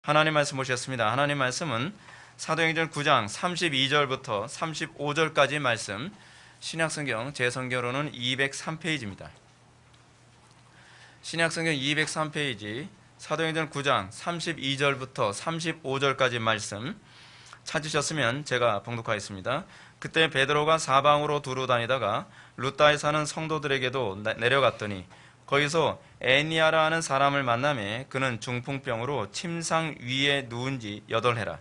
하나님 말씀 보셨습니다. 하나님 말씀은 사도행전 9장 32절부터 35절까지 말씀, 신약성경 제 성경으로는 203페이지입니다. 신약성경 203페이지 사도행전 9장 32절부터 35절까지 말씀 찾으셨으면 제가 봉독하겠습니다. 그때 베드로가 사방으로 두루 다니다가 루다에 사는 성도들에게도 내려갔더니 거기서 애니아라 하는 사람을 만나매 그는 중풍병으로 침상 위에 누운 지 8해라.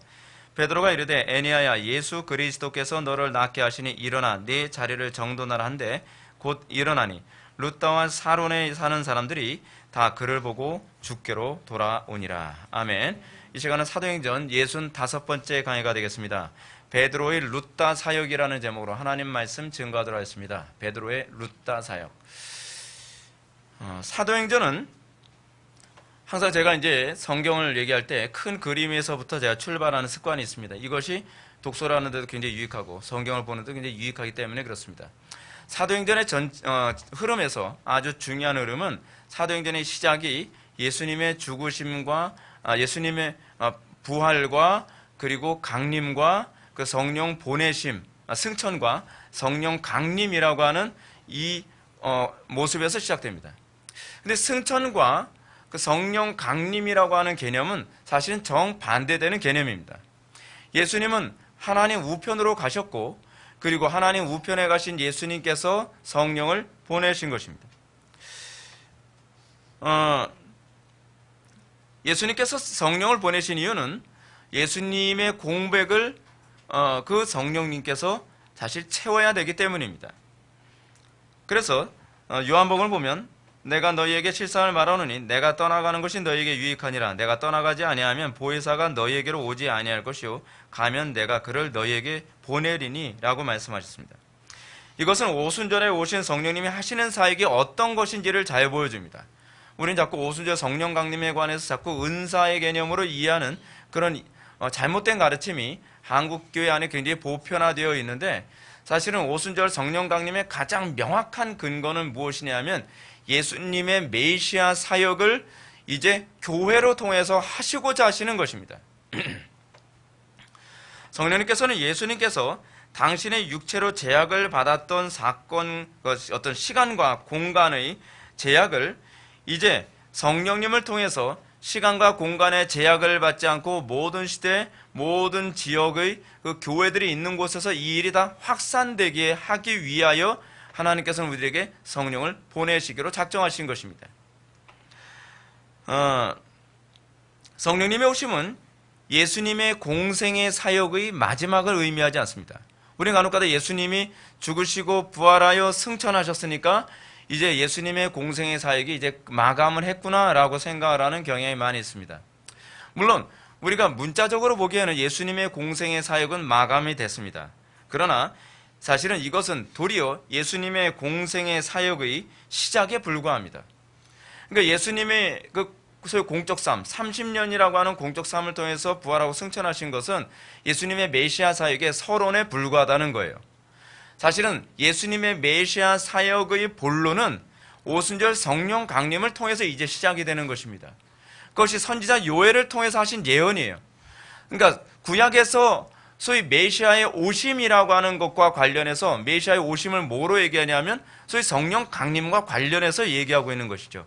베드로가 이르되 애니아야, 예수 그리스도께서 너를 낫게 하시니 일어나 네 자리를 정돈하라 한데 곧 일어나니 루다와 사론에 사는 사람들이 다 그를 보고 주께로 돌아오니라. 아멘. 이 시간은 사도행전 65번째 강의가 되겠습니다. 베드로의 루다 사역이라는 제목으로 하나님 말씀 증거하도록 하겠습니다. 베드로의 루다 사역. 사도행전은 항상 제가 이제 성경을 얘기할 때 큰 그림에서부터 제가 출발하는 습관이 있습니다. 이것이 독서라는 데도 굉장히 유익하고 성경을 보는 데도 굉장히 유익하기 때문에 그렇습니다. 사도행전의 흐름에서 아주 중요한 흐름은 사도행전의 시작이 예수님의 죽으심과 예수님의 부활과 그리고 강림과 그 성령 보내심, 승천과 성령 강림이라고 하는 이 모습에서 시작됩니다. 근데 승천과 그 성령 강림이라고 하는 개념은 사실은 정반대되는 개념입니다. 예수님은 하나님 우편으로 가셨고 그리고 하나님 우편에 가신 예수님께서 성령을 보내신 것입니다. 예수님께서 성령을 보내신 이유는 예수님의 공백을 그 성령님께서 사실 채워야 되기 때문입니다. 그래서 요한복음을 보면 내가 너희에게 실상을 말하노니 내가 떠나가는 것이 너희에게 유익하니라. 내가 떠나가지 아니하면 보혜사가 너희에게로 오지 아니할 것이요 가면 내가 그를 너희에게 보내리니 라고 말씀하셨습니다. 이것은 오순절에 오신 성령님이 하시는 사역이 어떤 것인지를 잘 보여줍니다. 우리는 자꾸 오순절 성령 강림에 관해서 자꾸 은사의 개념으로 이해하는 그런 잘못된 가르침이 한국교회 안에 굉장히 보편화되어 있는데, 사실은 오순절 성령 강림의 가장 명확한 근거는 무엇이냐면 예수님의 메시아 사역을 이제 교회로 통해서 하시고자 하시는 것입니다. 성령님께서는 예수님께서 당신의 육체로 제약을 받았던 사건, 어떤 시간과 공간의 제약을 이제 성령님을 통해서 시간과 공간의 제약을 받지 않고 모든 시대, 모든 지역의 그 교회들이 있는 곳에서 이 일이 다 확산되게 하기 위하여 하나님께서는 우리에게 성령을 보내시기로 작정하신 것입니다. 성령님의 오심은 예수님의 공생의 사역의 마지막을 의미하지 않습니다. 우리는 간혹가다 예수님이 죽으시고 부활하여 승천하셨으니까 이제 예수님의 공생의 사역이 이제 마감을 했구나라고 생각을 하는 경향이 많이 있습니다. 물론 우리가 문자적으로 보기에는 예수님의 공생의 사역은 마감이 됐습니다. 그러나 사실은 이것은 도리어 예수님의 공생의 사역의 시작에 불과합니다. 그러니까 예수님의 그 소위 공적 삶, 30년이라고 하는 공적 삶을 통해서 부활하고 승천하신 것은 예수님의 메시아 사역의 서론에 불과하다는 거예요. 사실은 예수님의 메시아 사역의 본론은 오순절 성령 강림을 통해서 이제 시작이 되는 것입니다. 그것이 선지자 요엘을 통해서 하신 예언이에요. 그러니까 구약에서 소위 메시아의 오심이라고 하는 것과 관련해서 메시아의 오심을 뭐로 얘기하냐면 소위 성령 강림과 관련해서 얘기하고 있는 것이죠.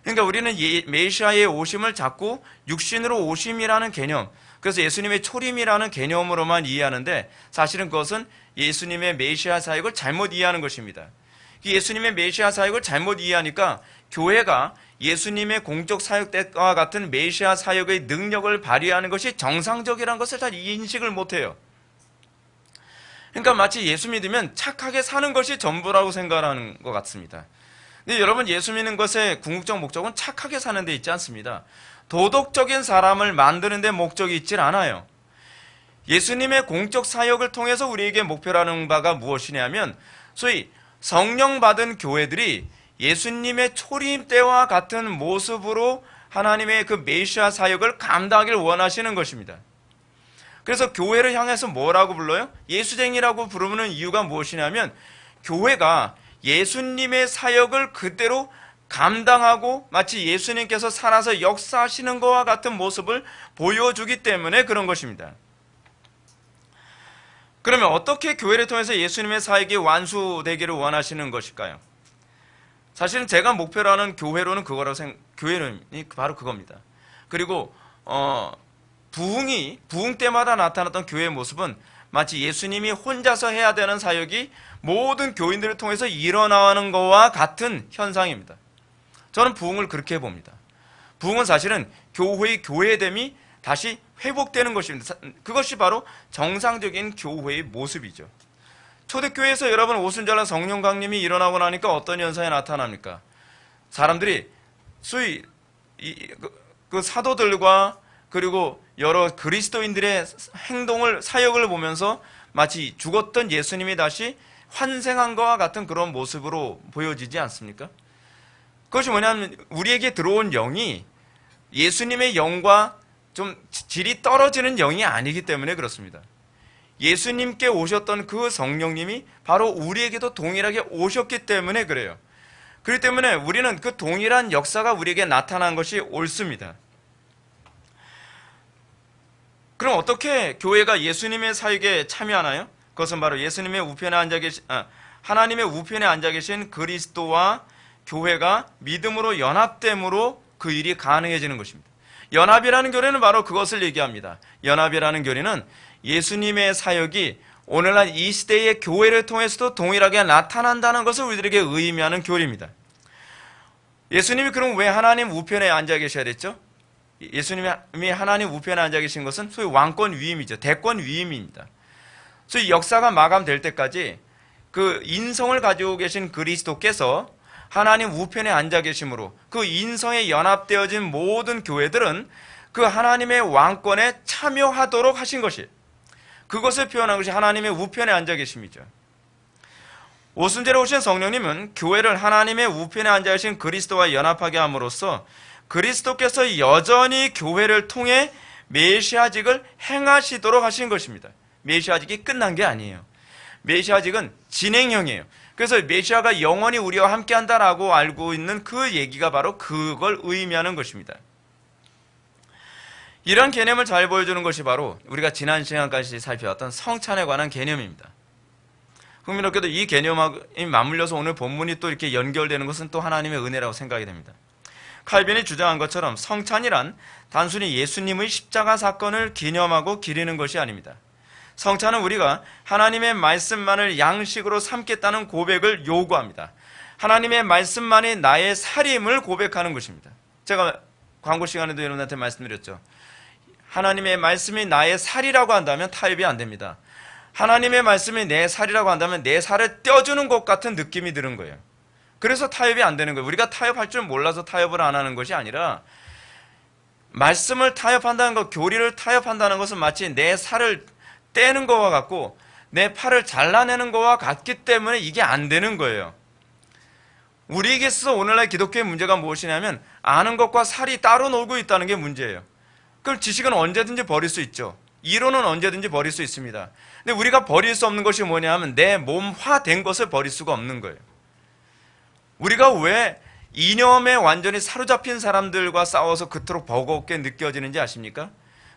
그러니까 우리는 메시아의 오심을 자꾸 육신으로 오심이라는 개념, 그래서 예수님의 초림이라는 개념으로만 이해하는데 사실은 그것은 예수님의 메시아 사역을 잘못 이해하는 것입니다. 예수님의 메시아 사역을 잘못 이해하니까 교회가 예수님의 공적 사역 때와 같은 메시아 사역의 능력을 발휘하는 것이 정상적이라는 것을 잘 인식을 못해요. 그러니까 마치 예수 믿으면 착하게 사는 것이 전부라고 생각하는 것 같습니다. 근데 여러분, 예수 믿는 것의 궁극적 목적은 착하게 사는 데 있지 않습니다. 도덕적인 사람을 만드는 데 목적이 있질 않아요. 예수님의 공적 사역을 통해서 우리에게 목표라는 바가 무엇이냐면 소위 성령 받은 교회들이 예수님의 초림 때와 같은 모습으로 하나님의 그 메시아 사역을 감당하길 원하시는 것입니다. 그래서 교회를 향해서 뭐라고 불러요? 예수쟁이라고 부르는 이유가 무엇이냐면 교회가 예수님의 사역을 그대로 감당하고 마치 예수님께서 살아서 역사하시는 것과 같은 모습을 보여주기 때문에 그런 것입니다. 그러면 어떻게 교회를 통해서 예수님의 사역이 완수되기를 원하시는 것일까요? 사실은 제가 목표로 하는 교회로는 교회는 바로 그겁니다. 그리고 부흥 때마다 나타났던 교회의 모습은 마치 예수님이 혼자서 해야 되는 사역이 모든 교인들을 통해서 일어나는 것과 같은 현상입니다. 저는 부흥을 그렇게 봅니다. 부흥은 사실은 교회의 교회됨이 다시 회복되는 것입니다. 그것이 바로 정상적인 교회의 모습이죠. 초대교회에서 여러분 오순절날 성령 강림이 일어나고 나니까 어떤 현상이 나타납니까? 사람들이 소위 그 사도들과 그리고 여러 그리스도인들의 행동을, 사역을 보면서 마치 죽었던 예수님이 다시 환생한 것과 같은 그런 모습으로 보여지지 않습니까? 그것이 뭐냐면 우리에게 들어온 영이 예수님의 영과 좀 질이 떨어지는 영이 아니기 때문에 그렇습니다. 예수님께 오셨던 그 성령님이 바로 우리에게도 동일하게 오셨기 때문에 그래요. 그렇기 때문에 우리는 그 동일한 역사가 우리에게 나타난 것이 옳습니다. 그럼 어떻게 교회가 예수님의 사역에 참여하나요? 그것은 바로 예수님의 우편에 하나님의 우편에 앉아 계신 그리스도와 교회가 믿음으로 연합됨으로 그 일이 가능해지는 것입니다. 연합이라는 교리는 바로 그것을 얘기합니다. 연합이라는 교리는 예수님의 사역이 오늘날 이 시대의 교회를 통해서도 동일하게 나타난다는 것을 우리들에게 의미하는 교리입니다. 예수님이 그럼 왜 하나님 우편에 앉아 계셔야 됐죠? 예수님이 하나님 우편에 앉아 계신 것은 소위 왕권 위임이죠. 대권 위임입니다. 소위 역사가 마감될 때까지 그 인성을 가지고 계신 그리스도께서 하나님 우편에 앉아 계심으로 그 인성에 연합되어진 모든 교회들은 그 하나님의 왕권에 참여하도록 하신 것이, 그것을 표현한 것이 하나님의 우편에 앉아 계심이죠. 오순절에 오신 성령님은 교회를 하나님의 우편에 앉아 계신 그리스도와 연합하게 함으로써 그리스도께서 여전히 교회를 통해 메시아직을 행하시도록 하신 것입니다. 메시아직이 끝난 게 아니에요. 메시아직은 진행형이에요. 그래서 메시아가 영원히 우리와 함께한다라고 알고 있는 그 얘기가 바로 그걸 의미하는 것입니다. 이런 개념을 잘 보여주는 것이 바로 우리가 지난 시간까지 살펴왔던 성찬에 관한 개념입니다. 흥미롭게도 이 개념이 맞물려서 오늘 본문이 또 이렇게 연결되는 것은 또 하나님의 은혜라고 생각이 됩니다. 칼빈이 주장한 것처럼 성찬이란 단순히 예수님의 십자가 사건을 기념하고 기리는 것이 아닙니다. 성찬은 우리가 하나님의 말씀만을 양식으로 삼겠다는 고백을 요구합니다. 하나님의 말씀만이 나의 살임을 고백하는 것입니다. 제가 광고 시간에도 여러분한테 말씀드렸죠. 하나님의 말씀이 나의 살이라고 한다면 타협이 안 됩니다. 하나님의 말씀이 내 살이라고 한다면 내 살을 떼어주는 것 같은 느낌이 드는 거예요. 그래서 타협이 안 되는 거예요. 우리가 타협할 줄 몰라서 타협을 안 하는 것이 아니라 말씀을 타협한다는 것, 교리를 타협한다는 것은 마치 내 살을 떼는 것과 같고 내 팔을 잘라내는 것과 같기 때문에 이게 안 되는 거예요. 우리에게 있어서 오늘날 기독교의 문제가 무엇이냐면 아는 것과 살이 따로 놀고 있다는 게 문제예요. 그럼 지식은 언제든지 버릴 수 있죠. 이론은 언제든지 버릴 수 있습니다. 근데 우리가 버릴 수 없는 것이 뭐냐면 내 몸화된 것을 버릴 수가 없는 거예요. 우리가 왜 이념에 완전히 사로잡힌 사람들과 싸워서 그토록 버겁게 느껴지는지 아십니까?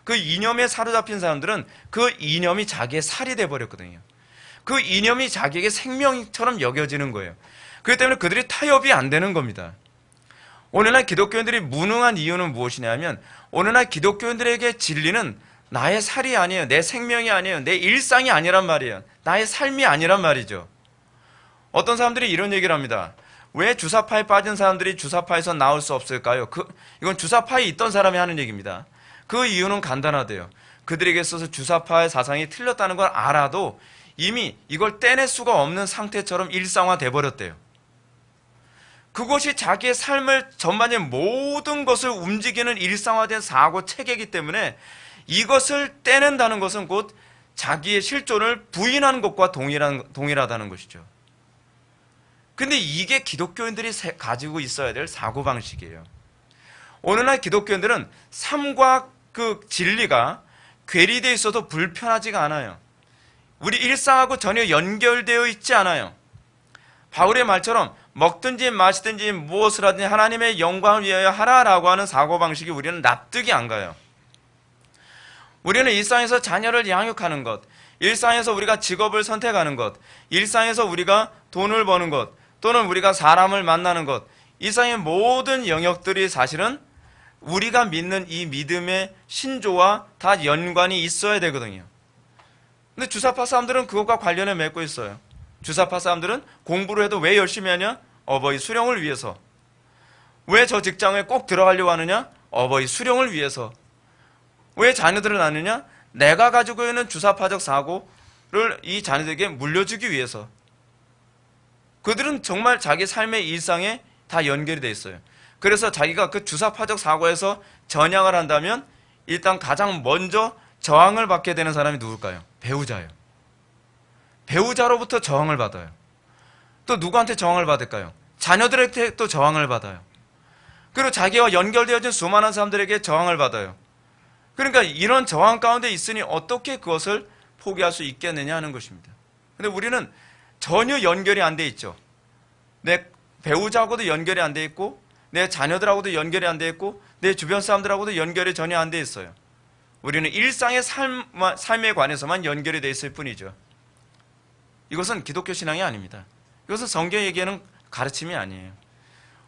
그 이념에 사로잡힌 사람들은 그 이념이 자기의 살이 돼버렸거든요. 그 이념이 자기에게 생명처럼 여겨지는 거예요. 그렇기 때문에 그들이 타협이 안 되는 겁니다. 오늘날 기독교인들이 무능한 이유는 무엇이냐면 오늘날 기독교인들에게 진리는 나의 살이 아니에요. 내 생명이 아니에요. 내 일상이 아니란 말이에요. 나의 삶이 아니란 말이죠. 어떤 사람들이 이런 얘기를 합니다. 왜 주사파에 빠진 사람들이 주사파에서 나올 수 없을까요? 이건 주사파에 있던 사람이 하는 얘기입니다. 그 이유는 간단하대요. 그들에게 있어서 주사파의 사상이 틀렸다는 걸 알아도 이미 이걸 떼낼 수가 없는 상태처럼 일상화돼 버렸대요. 그것이 자기의 삶을 전반적인 모든 것을 움직이는 일상화된 사고 체계이기 때문에 이것을 떼낸다는 것은 곧 자기의 실존을 부인하는 것과 동일하다는 것이죠. 근데 이게 기독교인들이 가지고 있어야 될 사고방식이에요. 오늘날 기독교인들은 삶과 그 진리가 괴리되어 있어도 불편하지가 않아요. 우리 일상하고 전혀 연결되어 있지 않아요. 바울의 말처럼 먹든지 마시든지 무엇을 하든지 하나님의 영광을 위하여 하라라고 하는 사고방식이 우리는 납득이 안 가요. 우리는 일상에서 자녀를 양육하는 것, 일상에서 우리가 직업을 선택하는 것, 일상에서 우리가 돈을 버는 것, 또는 우리가 사람을 만나는 것, 일상의 모든 영역들이 사실은 우리가 믿는 이 믿음의 신조와 다 연관이 있어야 되거든요. 근데 주사파 사람들은 그것과 관련해 맺고 있어요. 주사파 사람들은 공부를 해도 왜 열심히 하냐? 어버이 수령을 위해서. 왜 저 직장에 꼭 들어가려고 하느냐? 어버이 수령을 위해서. 왜 자녀들을 낳느냐? 내가 가지고 있는 주사파적 사고를 이 자녀들에게 물려주기 위해서. 그들은 정말 자기 삶의 일상에 다 연결이 돼 있어요. 그래서 자기가 그 주사파적 사고에서 전향을 한다면 일단 가장 먼저 저항을 받게 되는 사람이 누굴까요? 배우자예요. 배우자로부터 저항을 받아요. 또 누구한테 저항을 받을까요? 자녀들한테 또 저항을 받아요. 그리고 자기와 연결되어진 수많은 사람들에게 저항을 받아요. 그러니까 이런 저항 가운데 있으니 어떻게 그것을 포기할 수 있겠느냐 하는 것입니다. 근데 우리는 전혀 연결이 안 돼 있죠. 내 배우자하고도 연결이 안 돼 있고, 내 자녀들하고도 연결이 안 돼 있고, 내 주변 사람들하고도 연결이 전혀 안 돼 있어요. 우리는 일상의 삶에 관해서만 연결이 돼 있을 뿐이죠. 이것은 기독교 신앙이 아닙니다. 이것은 성경이 얘기하는 가르침이 아니에요.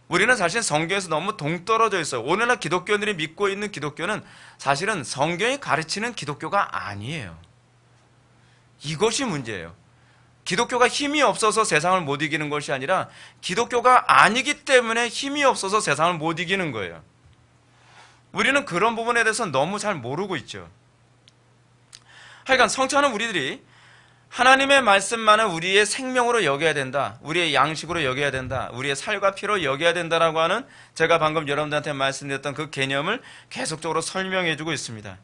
우리는 사실 성경에서 너무 동떨어져 있어요. 오늘날 기독교인들이 믿고 있는 기독교는 사실은 성경이 가르치는 기독교가 아니에요. 이것이 문제예요. 기독교가 힘이 없어서 세상을 못 이기는 것이 아니라 기독교가 아니기 때문에 힘이 없어서 세상을 못 이기는 거예요. 우리는 그런 부분에 대해서 너무 잘 모르고 있죠. 하여간 성찬은 우리들이 하나님의 말씀만을 우리의 생명으로 여겨야 된다, 우리의 양식으로 여겨야 된다, 우리의 살과 피로 여겨야 된다라고 하는, 제가 방금 여러분들한테 말씀드렸던 그 개념을 계속적으로 설명해 주고 있습니다.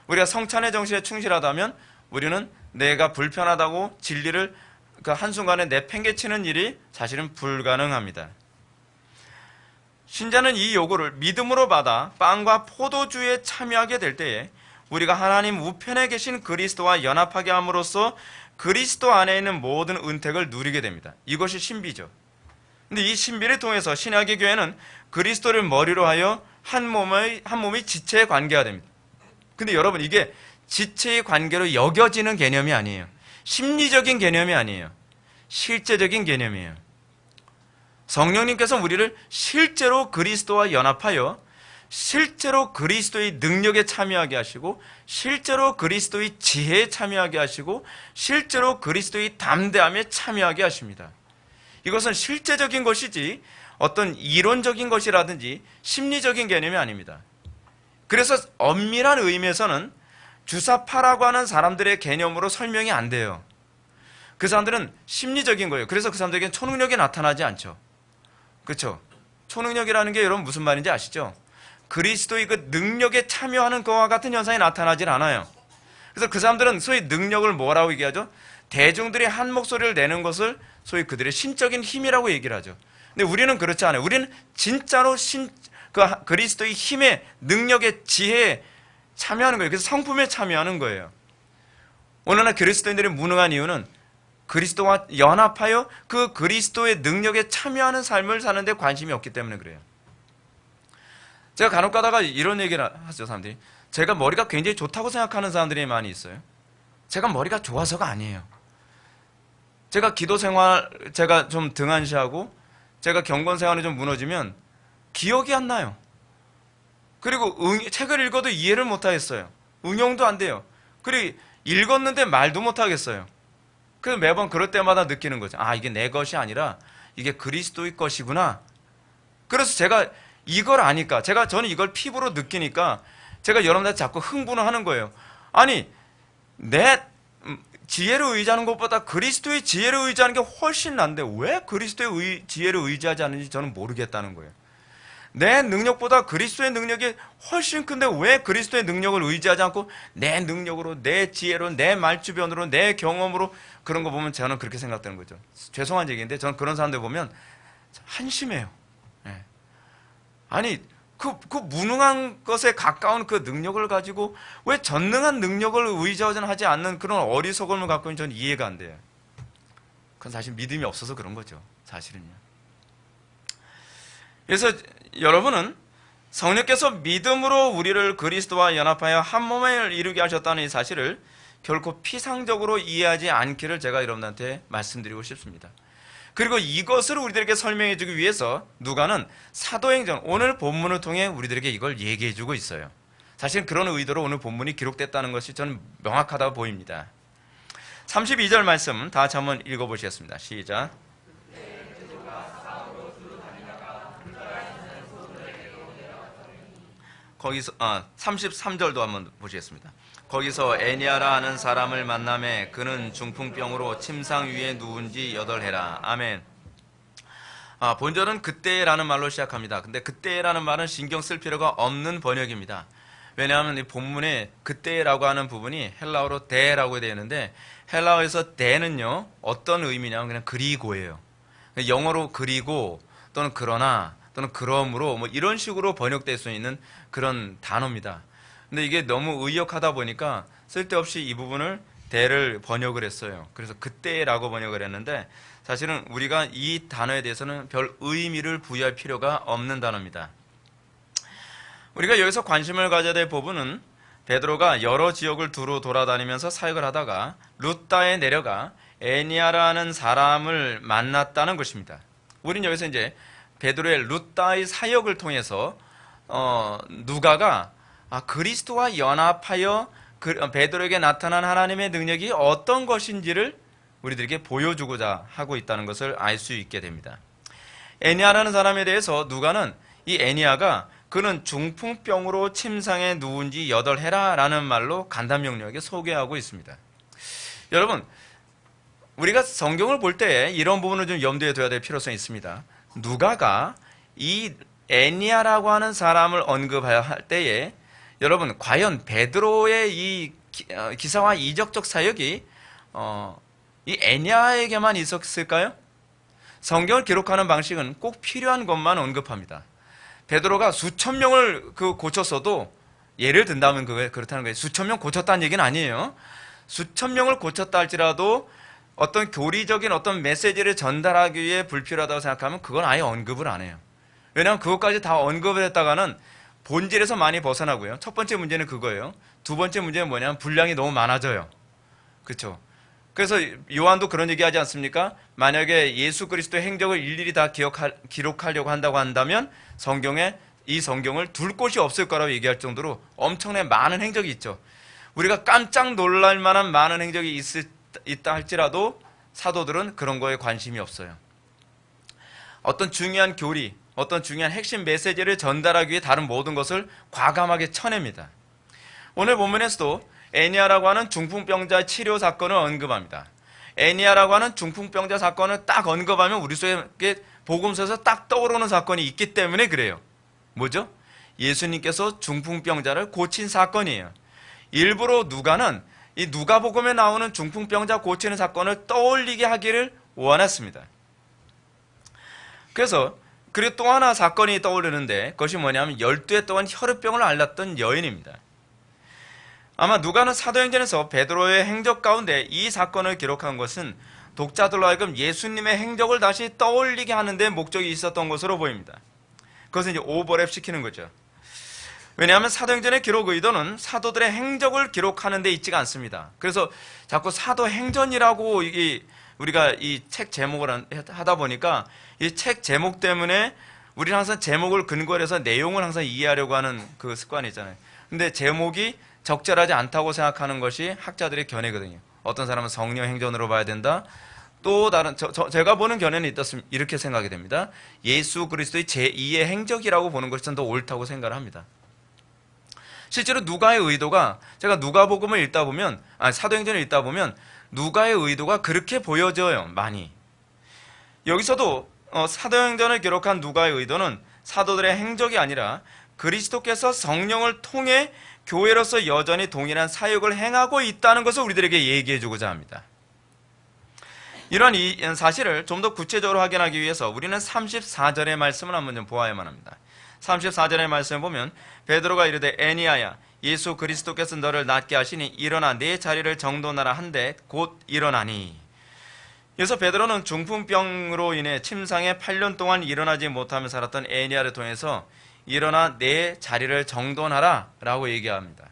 우리가 성찬의 정신에 충실하다면 우리는 내가 불편하다고 진리를 그 한순간에 내팽개치는 일이 사실은 불가능합니다. 신자는 이 요구를 믿음으로 받아 빵과 포도주에 참여하게 될 때에 우리가 하나님 우편에 계신 그리스도와 연합하게 함으로써 그리스도 안에 있는 모든 은택을 누리게 됩니다. 이것이 신비죠. 근데 이 신비를 통해서 신약의 교회는 그리스도를 머리로 하여 한 몸이 지체의 관계가 됩니다. 근데 여러분, 이게 지체의 관계로 여겨지는 개념이 아니에요. 심리적인 개념이 아니에요. 실제적인 개념이에요. 성령님께서 우리를 실제로 그리스도와 연합하여 실제로 그리스도의 능력에 참여하게 하시고, 실제로 그리스도의 지혜에 참여하게 하시고, 실제로 그리스도의 담대함에 참여하게 하십니다. 이것은 실제적인 것이지 어떤 이론적인 것이라든지 심리적인 개념이 아닙니다. 그래서 엄밀한 의미에서는 주사파라고 하는 사람들의 개념으로 설명이 안 돼요. 그 사람들은 심리적인 거예요. 그래서 그 사람들에게는 초능력이 나타나지 않죠. 그렇죠? 초능력이라는 게 여러분 무슨 말인지 아시죠? 그리스도의 그 능력에 참여하는 것과 같은 현상이 나타나질 않아요. 그래서 그 사람들은 소위 능력을 뭐라고 얘기하죠? 대중들이 한 목소리를 내는 것을 소위 그들의 신적인 힘이라고 얘기를 하죠. 근데 우리는 그렇지 않아요. 우리는 진짜로 그리스도의 힘의 능력의 지혜에 참여하는 거예요. 그래서 성품에 참여하는 거예요. 오늘날 그리스도인들이 무능한 이유는 그리스도와 연합하여 그 그리스도의 능력에 참여하는 삶을 사는데 관심이 없기 때문에 그래요. 제가 간혹 가다가 이런 얘기를 하죠, 사람들이. 제가 머리가 굉장히 좋다고 생각하는 사람들이 많이 있어요. 제가 머리가 좋아서가 아니에요. 제가 기도 생활, 제가 좀 등한시하고 제가 경건 생활이 좀 무너지면 기억이 안 나요. 그리고 책을 읽어도 이해를 못 하겠어요. 응용도 안 돼요. 그리고 읽었는데 말도 못 하겠어요. 그래서 매번 그럴 때마다 느끼는 거죠. 아, 이게 내 것이 아니라 이게 그리스도의 것이구나. 그래서 제가 이걸 아니까, 저는 이걸 피부로 느끼니까 제가 여러분한테 자꾸 흥분을 하는 거예요. 아니, 내 지혜를 의지하는 것보다 그리스도의 지혜를 의지하는 게 훨씬 난데 왜 그리스도의 지혜를 의지하지 않는지 저는 모르겠다는 거예요. 내 능력보다 그리스도의 능력이 훨씬 큰데 왜 그리스도의 능력을 의지하지 않고 내 능력으로, 내 지혜로, 내 말주변으로, 내 경험으로 그런 거 보면 저는 그렇게 생각되는 거죠. 죄송한 얘기인데 저는 그런 사람들 보면 한심해요. 네. 아니, 그 무능한 것에 가까운 그 능력을 가지고 왜 전능한 능력을 의지하지 않는 그런 어리석음을 갖고 있는 저는 이해가 안 돼요. 그건 사실 믿음이 없어서 그런 거죠. 사실은요. 그래서 여러분은 성령께서 믿음으로 우리를 그리스도와 연합하여 한 몸을 이루게 하셨다는 이 사실을 결코 피상적으로 이해하지 않기를 제가 여러분한테 말씀드리고 싶습니다. 그리고 이것을 우리들에게 설명해 주기 위해서 누가는 사도행전 오늘 본문을 통해 우리들에게 이걸 얘기해 주고 있어요. 사실 그런 의도로 오늘 본문이 기록됐다는 것이 저는 명확하다고 보입니다. 32절 말씀 다 같이 한번 읽어보시겠습니다. 시작. 33절도 한번 보시겠습니다. 거기서 애니아라 하는 사람을 만나매 그는 중풍병으로 침상 위에 누운 지 8해라. 아멘. 본절은 그때라는 말로 시작합니다. 근데 그때라는 말은 신경 쓸 필요가 없는 번역입니다. 왜냐하면 이 본문에 그때라고 하는 부분이 헬라어로 데라고 되어 있는데, 헬라어에서 데는요 어떤 의미냐면 그냥 그리고예요. 영어로 그리고 또는 그러나 또는 그러므로 뭐 이런 식으로 번역될 수 있는 그런 단어입니다. 근데 이게 너무 의역하다 보니까 쓸데없이 이 부분을 대를 번역을 했어요. 그래서 그때라고 번역을 했는데 사실은 우리가 이 단어에 대해서는 별 의미를 부여할 필요가 없는 단어입니다. 우리가 여기서 관심을 가져야 될 부분은 베드로가 여러 지역을 두루 돌아다니면서 사역을 하다가 루다에 내려가 애니아라는 사람을 만났다는 것입니다. 우리는 여기서 이제 베드로의 루다의 사역을 통해서 누가가 그리스도와 연합하여 베드로에게 나타난 하나님의 능력이 어떤 것인지를 우리들에게 보여주고자 하고 있다는 것을 알 수 있게 됩니다. 애니아라는 사람에 대해서 누가는 이 애니아가 그는 중풍병으로 침상에 누운 지 8해라 라는 말로 간단명료하게 소개하고 있습니다. 여러분, 우리가 성경을 볼 때 이런 부분을 좀 염두에 둬야 될 필요성이 있습니다. 누가가 이 애니아라고 하는 사람을 언급할 때에 여러분 과연 베드로의 이 기사와 이적적 사역이 이 애니아에게만 있었을까요? 성경을 기록하는 방식은 꼭 필요한 것만 언급합니다. 베드로가 수천 명을 고쳤어도 예를 든다면 그렇다는 거예요. 수천 명 고쳤다는 얘기는 아니에요. 수천 명을 고쳤다 할지라도 어떤 교리적인 어떤 메시지를 전달하기 위해 불필요하다고 생각하면 그건 아예 언급을 안 해요. 왜냐하면 그것까지 다 언급을 했다가는 본질에서 많이 벗어나고요. 첫 번째 문제는 그거예요. 두 번째 문제는 뭐냐면 분량이 너무 많아져요. 그렇죠? 그래서 요한도 그런 얘기 하지 않습니까? 만약에 예수 그리스도의 행적을 일일이 다 기록하려고 한다고 한다면 이 성경을 둘 곳이 없을 거라고 얘기할 정도로 엄청나게 많은 행적이 있죠. 우리가 깜짝 놀랄 만한 많은 행적이 있다 할지라도 사도들은 그런 거에 관심이 없어요. 어떤 중요한 교리, 어떤 중요한 핵심 메시지를 전달하기 위해 다른 모든 것을 과감하게 쳐냅니다. 오늘 본문에서도 애니아라고 하는 중풍병자 치료 사건을 언급합니다. 애니아라고 하는 중풍병자 사건을 딱 언급하면 우리 속에 복음서에서 딱 떠오르는 사건이 있기 때문에 그래요. 뭐죠? 예수님께서 중풍병자를 고친 사건이에요. 일부러 누가는 이 누가복음에 나오는 중풍병자 고치는 사건을 떠올리게 하기를 원했습니다. 그리고 또 하나 사건이 떠오르는데 그것이 뭐냐면 12해 동안 혈우병을 앓았던 여인입니다. 아마 누가는 사도행전에서 베드로의 행적 가운데 이 사건을 기록한 것은 독자들로 하여금 예수님의 행적을 다시 떠올리게 하는 데 목적이 있었던 것으로 보입니다. 그것은 이제 오버랩 시키는 거죠. 왜냐하면 사도행전의 기록 의도는 사도들의 행적을 기록하는 데 있지가 않습니다. 그래서 자꾸 사도행전이라고 우리가 이 책 제목을 하다 보니까 이 책 제목 때문에 우리는 항상 제목을 근거로 해서 내용을 항상 이해하려고 하는 그 습관이 있잖아요. 근데 제목이 적절하지 않다고 생각하는 것이 학자들의 견해거든요. 어떤 사람은 성령 행전으로 봐야 된다. 또 다른 제가 보는 견해는 이렇게 생각이 됩니다. 예수 그리스도의 제2의 행적이라고 보는 것이 좀 더 옳다고 생각을 합니다. 실제로 누가의 의도가 제가 누가복음을 읽다 보면 사도행전을 읽다 보면 누가의 의도가 그렇게 보여져요. 많이. 여기서도 사도행전을 기록한 누가의 의도는 사도들의 행적이 아니라 그리스도께서 성령을 통해 교회로서 여전히 동일한 사역을 행하고 있다는 것을 우리들에게 얘기해 주고자 합니다. 이러한 이 사실을 좀 더 구체적으로 확인하기 위해서 우리는 34절의 말씀을 한번 좀 보아야만 합니다. 34절의 말씀을 보면 베드로가 이르되 애니아야 예수 그리스도께서 너를 낫게 하시니 일어나 네 자리를 정돈하라 한데 곧 일어나니. 그래서 베드로는 중풍병으로 인해 침상에 8년 동안 일어나지 못하며 살았던 애니아를 통해서 일어나 내 자리를 정돈하라 라고 얘기합니다.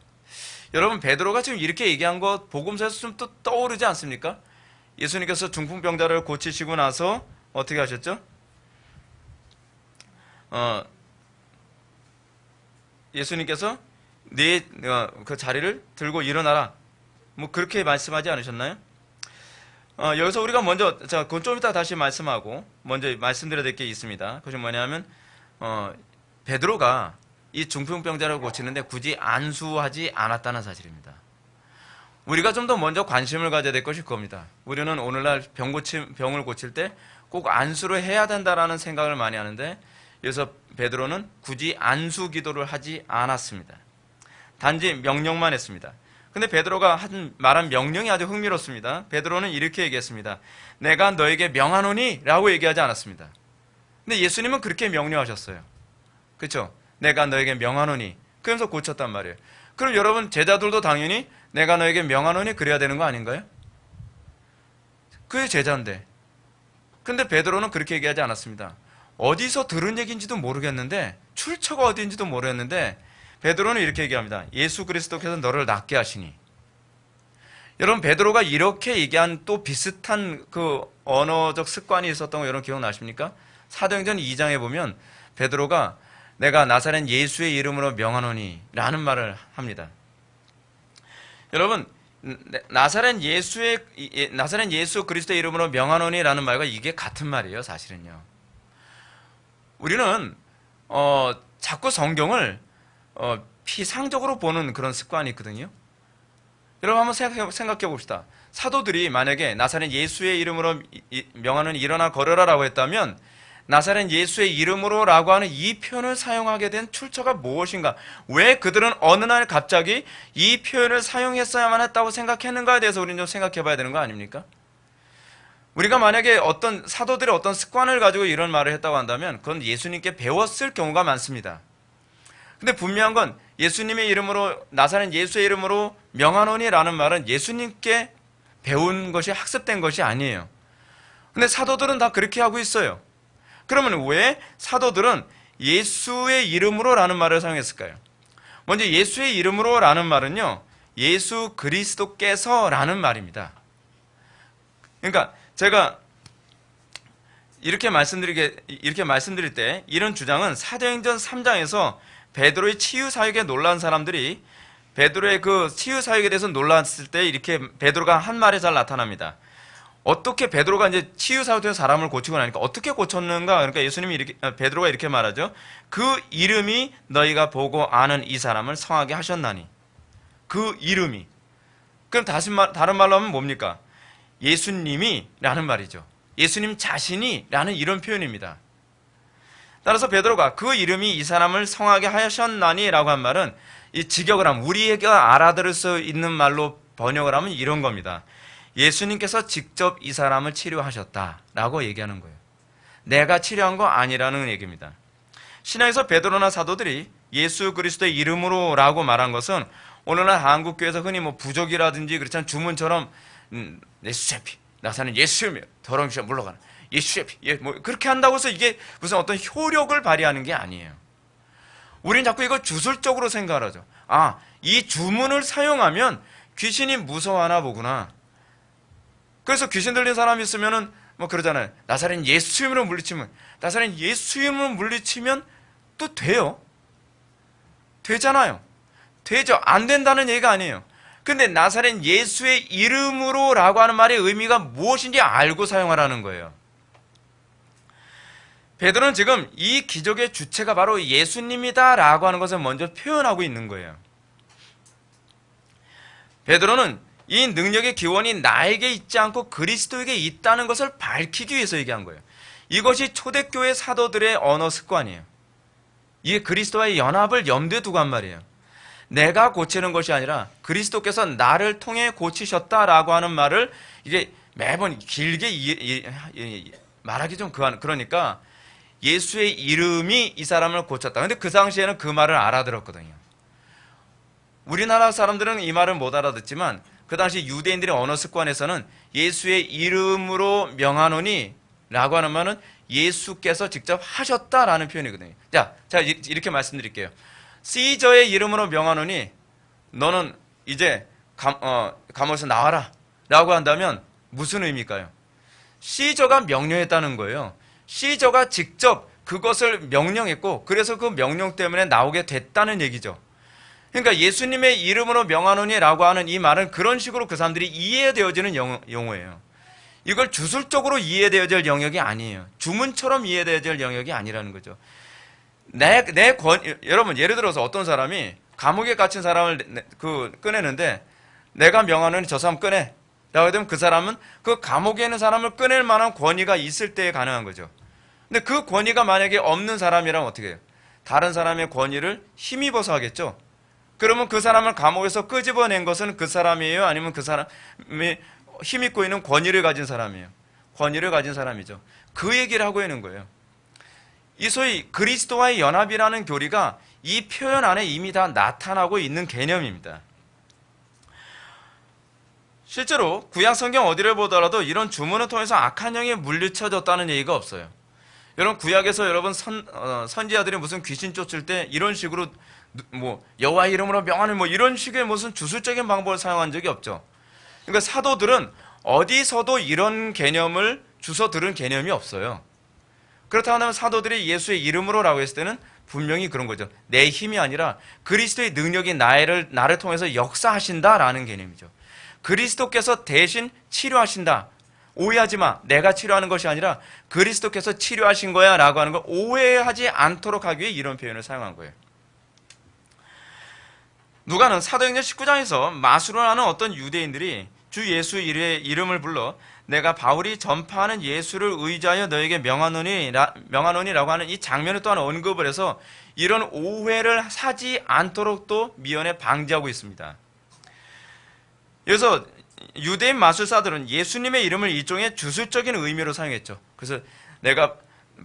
여러분, 베드로가 지금 이렇게 얘기한 것 복음서에서 좀 또 떠오르지 않습니까? 예수님께서 중풍병자를 고치시고 나서 어떻게 하셨죠? 예수님께서 그 자리를 들고 일어나라, 뭐 그렇게 말씀하지 않으셨나요? 여기서 우리가 먼저, 자, 그건 좀 이따 다시 말씀하고 먼저 말씀드려야 될 게 있습니다. 그것이 뭐냐면 베드로가 이 중풍병자를 고치는데 굳이 안수하지 않았다는 사실입니다. 우리가 좀 더 먼저 관심을 가져야 될 것이 그겁니다. 우리는 오늘날 병을 고칠 때 꼭 안수를 해야 된다라는 생각을 많이 하는데, 그래서 베드로는 굳이 안수 기도를 하지 않았습니다. 단지 명령만 했습니다. 근데 베드로가 말한 명령이 아주 흥미롭습니다. 베드로는 이렇게 얘기했습니다. 내가 너에게 명하노니 라고 얘기하지 않았습니다. 근데 예수님은 그렇게 명령하셨어요. 그렇죠? 내가 너에게 명하노니. 그러면서 고쳤단 말이에요. 그럼 여러분, 제자들도 당연히 내가 너에게 명하노니 그래야 되는 거 아닌가요? 그게 제자인데. 근데 베드로는 그렇게 얘기하지 않았습니다. 어디서 들은 얘기인지도 모르겠는데, 출처가 어디인지도 모르겠는데, 베드로는 이렇게 얘기합니다. 예수 그리스도께서 너를 낫게 하시니. 여러분, 베드로가 이렇게 얘기한 또 비슷한 그 언어적 습관이 있었던 거 여러분 기억나십니까? 사도행전 2장에 보면 베드로가 내가 나사렛 예수의 이름으로 명하노니 라는 말을 합니다. 여러분, 나사렛 예수 그리스도의 이름으로 명하노니 라는 말과 이게 같은 말이에요, 사실은요. 우리는 자꾸 성경을 피상적으로 보는 그런 습관이 있거든요. 여러분, 한번 생각해 봅시다. 사도들이 만약에 나사렛 예수의 이름으로 명하노니 일어나 걸어라 라고 했다면 나사렛 예수의 이름으로 라고 하는 이 표현을 사용하게 된 출처가 무엇인가? 왜 그들은 어느 날 갑자기 이 표현을 사용했어야만 했다고 생각했는가에 대해서 우리는 좀 생각해 봐야 되는 거 아닙니까? 우리가 만약에 어떤 사도들의 어떤 습관을 가지고 이런 말을 했다고 한다면 그건 예수님께 배웠을 경우가 많습니다. 근데 분명한 건 예수님의 이름으로, 나사렛 예수의 이름으로 명하노니 라는 말은 예수님께 배운 것이, 학습된 것이 아니에요. 근데 사도들은 다 그렇게 하고 있어요. 그러면 왜 사도들은 예수의 이름으로 라는 말을 사용했을까요? 먼저 예수의 이름으로 라는 말은요, 예수 그리스도께서 라는 말입니다. 그러니까 제가 이렇게 말씀드릴 때 이런 주장은 사도행전 3장에서 베드로의 치유 사역에 놀란 사람들이 베드로의 그 치유 사역에 대해서 놀랐을 때 이렇게 베드로가 한 말에 잘 나타납니다. 어떻게 베드로가 이제 치유 사역에서 사람을 고치고 나니까 어떻게 고쳤는가? 그러니까 베드로가 이렇게 말하죠. 그 이름이 너희가 보고 아는 이 사람을 성하게 하셨나니. 그 이름이. 그럼 다른 말로 하면 뭡니까? 예수님이 라는 말이죠. 예수님 자신이 라는 이런 표현입니다. 따라서 베드로가 그 이름이 이 사람을 성하게 하셨나니 라고 한 말은 이 직역을 하면 우리가 알아들을 수 있는 말로 번역을 하면 이런 겁니다. 예수님께서 직접 이 사람을 치료하셨다라고 얘기하는 거예요. 내가 치료한 거 아니라는 얘기입니다. 신약에서 베드로나 사도들이 예수 그리스도의 이름으로라고 말한 것은 오늘날 한국교회에서 흔히 뭐 부족이라든지 그렇잖아요. 주문처럼 예수의 피, 나사는 예수이며 더러운 귀가 물러가는 예수의 피, 뭐 그렇게 한다고 해서 이게 무슨 어떤 효력을 발휘하는 게 아니에요. 우리는 자꾸 이걸 주술적으로 생각을 하죠. 아, 이 주문을 사용하면 귀신이 무서워하나 보구나. 그래서 귀신 들린 사람이 있으면은 뭐 그러잖아요. 나사렛 예수 이름으로 물리치면, 나사렛 예수 이름으로 물리치면 또 돼요. 되잖아요. 되죠. 안 된다는 얘기가 아니에요. 근데 나사렛 예수의 이름으로 라고 하는 말의 의미가 무엇인지 알고 사용하라는 거예요. 베드로는 지금 이 기적의 주체가 바로 예수님이다 라고 하는 것을 먼저 표현하고 있는 거예요. 베드로는 이 능력의 기원이 나에게 있지 않고 그리스도에게 있다는 것을 밝히기 위해서 얘기한 거예요. 이것이 초대교회 사도들의 언어 습관이에요. 이게 그리스도와의 연합을 염두에 두고 한 말이에요. 내가 고치는 것이 아니라 그리스도께서 나를 통해 고치셨다라고 하는 말을 이제 매번 길게 말하기 좀 그러니까 예수의 이름이 이 사람을 고쳤다. 근데 그 당시에는 그 말을 알아들었거든요. 우리나라 사람들은 이 말을 못 알아듣지만 그 당시 유대인들의 언어 습관에서는 예수의 이름으로 명하노니 라고 하는 말은 예수께서 직접 하셨다라는 표현이거든요. 자, 이렇게 말씀드릴게요. 시저의 이름으로 명하노니 너는 이제 감옥에서 나와라 라고 한다면 무슨 의미일까요? 시저가 명령했다는 거예요. 시저가 직접 그것을 명령했고 그래서 그 명령 때문에 나오게 됐다는 얘기죠. 그러니까 예수님의 이름으로 명하노니 라고 하는 이 말은 그런 식으로 그 사람들이 이해되어지는 용어예요. 이걸 주술적으로 이해되어질 영역이 아니에요. 주문처럼 이해되어질 영역이 아니라는 거죠. 여러분, 예를 들어서 어떤 사람이 감옥에 갇힌 사람을 꺼내는데 내가 명하노니 저 사람 꺼내 라고 하면 그 사람은 그 감옥에 있는 사람을 꺼낼 만한 권위가 있을 때에 가능한 거죠. 근데 그 권위가 만약에 없는 사람이라면 어떻게 해요? 다른 사람의 권위를 힘입어서 하겠죠. 그러면 그 사람을 감옥에서 끄집어낸 것은 그 사람이에요? 아니면 그 사람이 힘입고 있는 권위를 가진 사람이에요? 권위를 가진 사람이죠. 그 얘기를 하고 있는 거예요. 이 소위 그리스도와의 연합이라는 교리가 이 표현 안에 이미 다 나타나고 있는 개념입니다. 실제로 구약 성경 어디를 보더라도 이런 주문을 통해서 악한 영이 물리쳐졌다는 얘기가 없어요. 여러분, 구약에서 여러분 선지자들이 무슨 귀신 쫓을 때 이런 식으로 뭐 여호와의 이름으로 명하는 뭐 이런 식의 무슨 주술적인 방법을 사용한 적이 없죠. 그러니까 사도들은 어디서도 이런 개념을 주워 들은 개념이 없어요. 그렇다 하면 사도들이 예수의 이름으로라고 했을 때는 분명히 그런 거죠. 내 힘이 아니라 그리스도의 능력이 나를 통해서 역사하신다라는 개념이죠. 그리스도께서 대신 치료하신다. 오해하지 마. 내가 치료하는 것이 아니라 그리스도께서 치료하신 거야 라고 하는 걸 오해하지 않도록 하기 위해 이런 표현을 사용한 거예요. 누가는 사도행전 19장에서 마수로 하는 어떤 유대인들이 주 예수 이름을 불러 내가 바울이 전파하는 예수를 의지하여 너에게 명하노니라고 하는 이 장면을 또한 언급을 해서 이런 오해를 사지 않도록 또 미연에 방지하고 있습니다. 그래서 유대인 마술사들은 예수님의 이름을 일종의 주술적인 의미로 사용했죠. 그래서 내가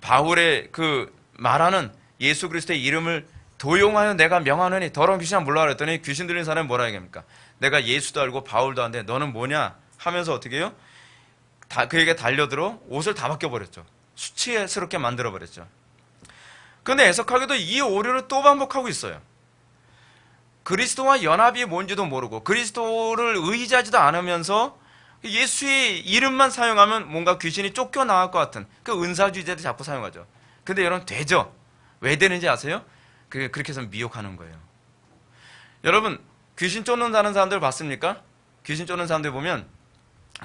바울의 그 말하는 예수 그리스도의 이름을 도용하여 내가 명하노니 더러운 귀신아 물러가라 했더니 귀신 들린 사람이 뭐라 얘기합니까? 내가 예수도 알고 바울도 아는데 너는 뭐냐 하면서 어떻게 해요? 그에게 달려들어 옷을 다 벗겨버렸죠. 수치스럽게 만들어버렸죠. 그런데 해석하기도 이 오류를 또 반복하고 있어요. 그리스도와 연합이 뭔지도 모르고 그리스도를 의지하지도 않으면서 예수의 이름만 사용하면 뭔가 귀신이 쫓겨나갈 것 같은 그 은사주의자들 자꾸 사용하죠. 근데 여러분 되죠? 왜 되는지 아세요? 그렇게 해서 미혹하는 거예요. 여러분 귀신 쫓는다는 사람들 봤습니까? 귀신 쫓는 사람들 보면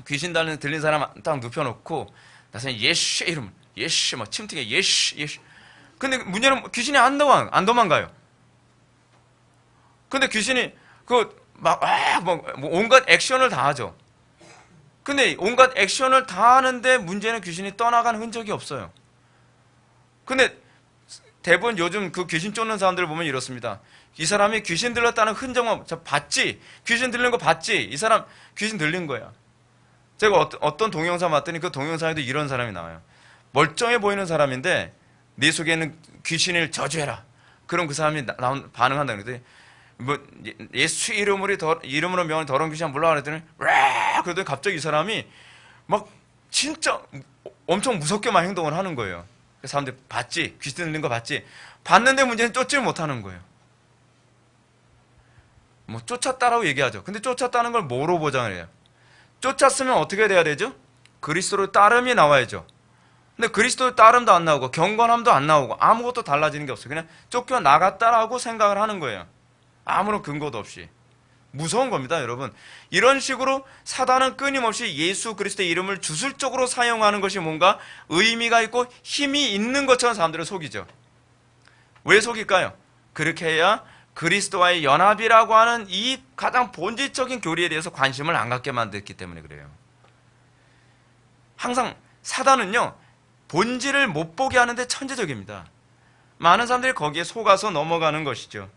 귀신 들린 사람 딱 눕혀놓고 나서 예수 이름 예수 막 침튀게 예수 근데 문제는 귀신이 안 도망가요. 근데 귀신이 온갖 액션을 다 하죠. 근데 온갖 액션을 다 하는데 문제는 귀신이 떠나가는 흔적이 없어요. 근데 대부분 요즘 그 귀신 쫓는 사람들을 보면 이렇습니다. 이 사람이 귀신 들렸다는 흔적만 봤지? 귀신 들린 거 봤지? 이 사람 귀신 들린 거야. 제가 어떤 동영상 봤더니 그 동영상에도 이런 사람이 나와요. 멀쩡해 보이는 사람인데 네 속에 있는 귀신을 저주해라. 그럼 그 사람이 반응한다 그러더니 뭐 예수 이름으로 명하는 더러운 귀신 물러가라 했더니 그러더니 갑자기 이 사람이 막 진짜 엄청 무섭게 막 행동을 하는 거예요. 그 사람들 봤지? 귀신 들린 거 봤지? 봤는데 문제는 쫓지 못하는 거예요. 뭐 쫓았다라고 얘기하죠. 근데 쫓았다는 걸 뭐로 보장을 해요? 쫓았으면 어떻게 돼야 되죠? 그리스도를 따름이 나와야죠. 근데 그리스도를 따름도 안 나오고 경건함도 안 나오고 아무것도 달라지는 게 없어요. 그냥 쫓겨나갔다라고 생각을 하는 거예요. 아무런 근거도 없이. 무서운 겁니다, 여러분. 이런 식으로 사단은 끊임없이 예수 그리스도의 이름을 주술적으로 사용하는 것이 뭔가 의미가 있고 힘이 있는 것처럼 사람들을 속이죠. 왜 속일까요? 그렇게 해야 그리스도와의 연합이라고 하는 이 가장 본질적인 교리에 대해서 관심을 안 갖게 만들기 때문에 그래요. 항상 사단은요, 본질을 못 보게 하는데 천재적입니다. 많은 사람들이 거기에 속아서 넘어가는 것이죠.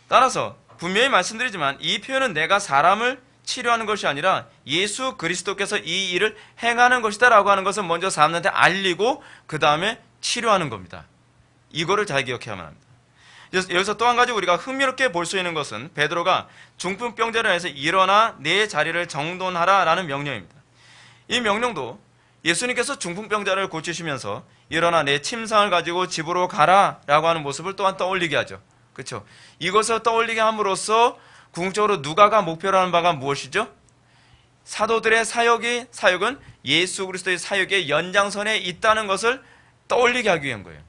따라서 분명히 말씀드리지만 이 표현은 내가 사람을 치료하는 것이 아니라 예수 그리스도께서 이 일을 행하는 것이다 라고 하는 것을 먼저 사람들한테 알리고 그 다음에 치료하는 겁니다. 이거를 잘 기억해야만 합니다. 여기서 또 한 가지 우리가 흥미롭게 볼 수 있는 것은 베드로가 중풍병자를 해서 일어나 내 자리를 정돈하라 라는 명령입니다. 이 명령도 예수님께서 중풍병자를 고치시면서 일어나 내 침상을 가지고 집으로 가라 라고 하는 모습을 또한 떠올리게 하죠. 그렇죠? 이것을 떠올리게 함으로써 궁극적으로 누가가 목표로 하는 바가 무엇이죠? 사도들의 사역은 예수 그리스도의 사역의 연장선에 있다는 것을 떠올리게 하기 위한 거예요.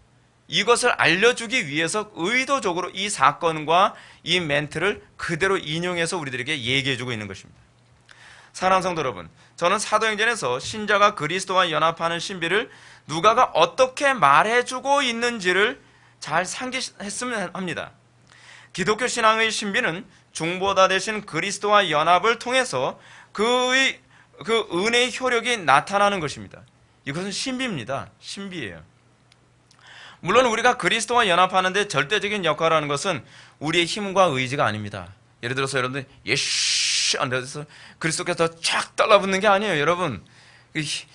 이것을 알려주기 위해서 의도적으로 이 사건과 이 멘트를 그대로 인용해서 우리들에게 얘기해주고 있는 것입니다. 사랑하는 성도 여러분, 저는 사도행전에서 신자가 그리스도와 연합하는 신비를 누가가 어떻게 말해주고 있는지를 잘 상기했으면 합니다. 기독교 신앙의 신비는 중보자 되신 그리스도와 연합을 통해서 그 은혜의 효력이 나타나는 것입니다. 이것은 신비입니다. 신비예요. 물론 우리가 그리스도와 연합하는데 절대적인 역할을 하는 것은 우리의 힘과 의지가 아닙니다. 예를 들어서 여러분들 예쉬 안돼서 그리스도께서 쫙 달라붙는 게 아니에요. 여러분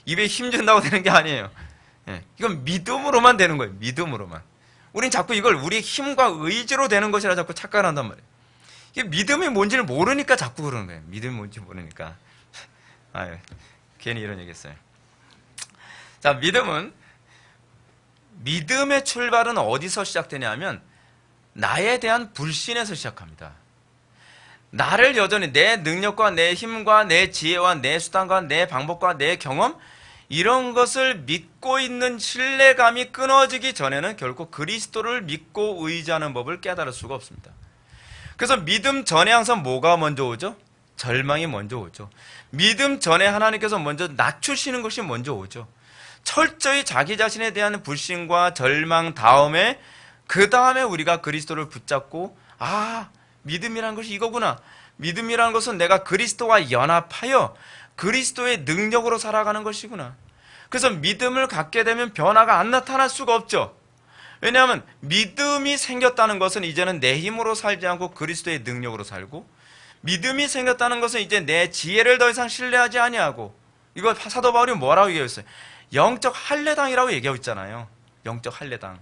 입에 힘 준다고 되는 게 아니에요. 이건 믿음으로만 되는 거예요. 믿음으로만. 우린 자꾸 이걸 우리의 힘과 의지로 되는 것이라 자꾸 착각을 한단 말이에요. 이게 믿음이 뭔지를 모르니까 자꾸 그러는 거예요. 믿음이 뭔지 모르니까. 아유, 괜히 이런 얘기 했어요. 자, 믿음의 출발은 어디서 시작되냐면 나에 대한 불신에서 시작합니다. 나를 여전히 내 능력과 내 힘과 내 지혜와 내 수단과 내 방법과 내 경험 이런 것을 믿고 있는 신뢰감이 끊어지기 전에는 결코 그리스도를 믿고 의지하는 법을 깨달을 수가 없습니다. 그래서 믿음 전에 항상 뭐가 먼저 오죠? 절망이 먼저 오죠. 믿음 전에 하나님께서 먼저 낮추시는 것이 먼저 오죠. 철저히 자기 자신에 대한 불신과 절망 다음에 그 다음에 우리가 그리스도를 붙잡고 믿음이라는 것이 이거구나. 믿음이라는 것은 내가 그리스도와 연합하여 그리스도의 능력으로 살아가는 것이구나. 그래서 믿음을 갖게 되면 변화가 안 나타날 수가 없죠. 왜냐하면 믿음이 생겼다는 것은 이제는 내 힘으로 살지 않고 그리스도의 능력으로 살고, 믿음이 생겼다는 것은 이제 내 지혜를 더 이상 신뢰하지 아니하고, 이거 사도 바울이 뭐라고 얘기했어요? 영적 할례당이라고 얘기하고 있잖아요. 영적 할례당.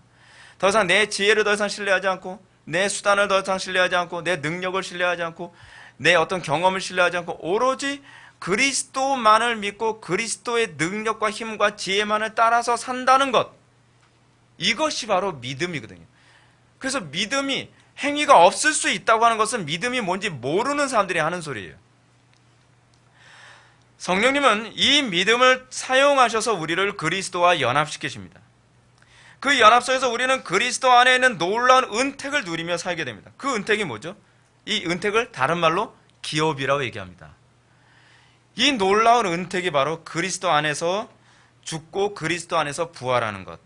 더 이상 내 지혜를 더 이상 신뢰하지 않고, 내 수단을 더 이상 신뢰하지 않고, 내 능력을 신뢰하지 않고, 내 어떤 경험을 신뢰하지 않고, 오로지 그리스도만을 믿고 그리스도의 능력과 힘과 지혜만을 따라서 산다는 것, 이것이 바로 믿음이거든요. 그래서 믿음이 행위가 없을 수 있다고 하는 것은 믿음이 뭔지 모르는 사람들이 하는 소리예요. 성령님은 이 믿음을 사용하셔서 우리를 그리스도와 연합시키십니다. 그 연합 속에서 우리는 그리스도 안에 있는 놀라운 은택을 누리며 살게 됩니다. 그 은택이 뭐죠? 이 은택을 다른 말로 기업이라고 얘기합니다. 이 놀라운 은택이 바로 그리스도 안에서 죽고 그리스도 안에서 부활하는 것.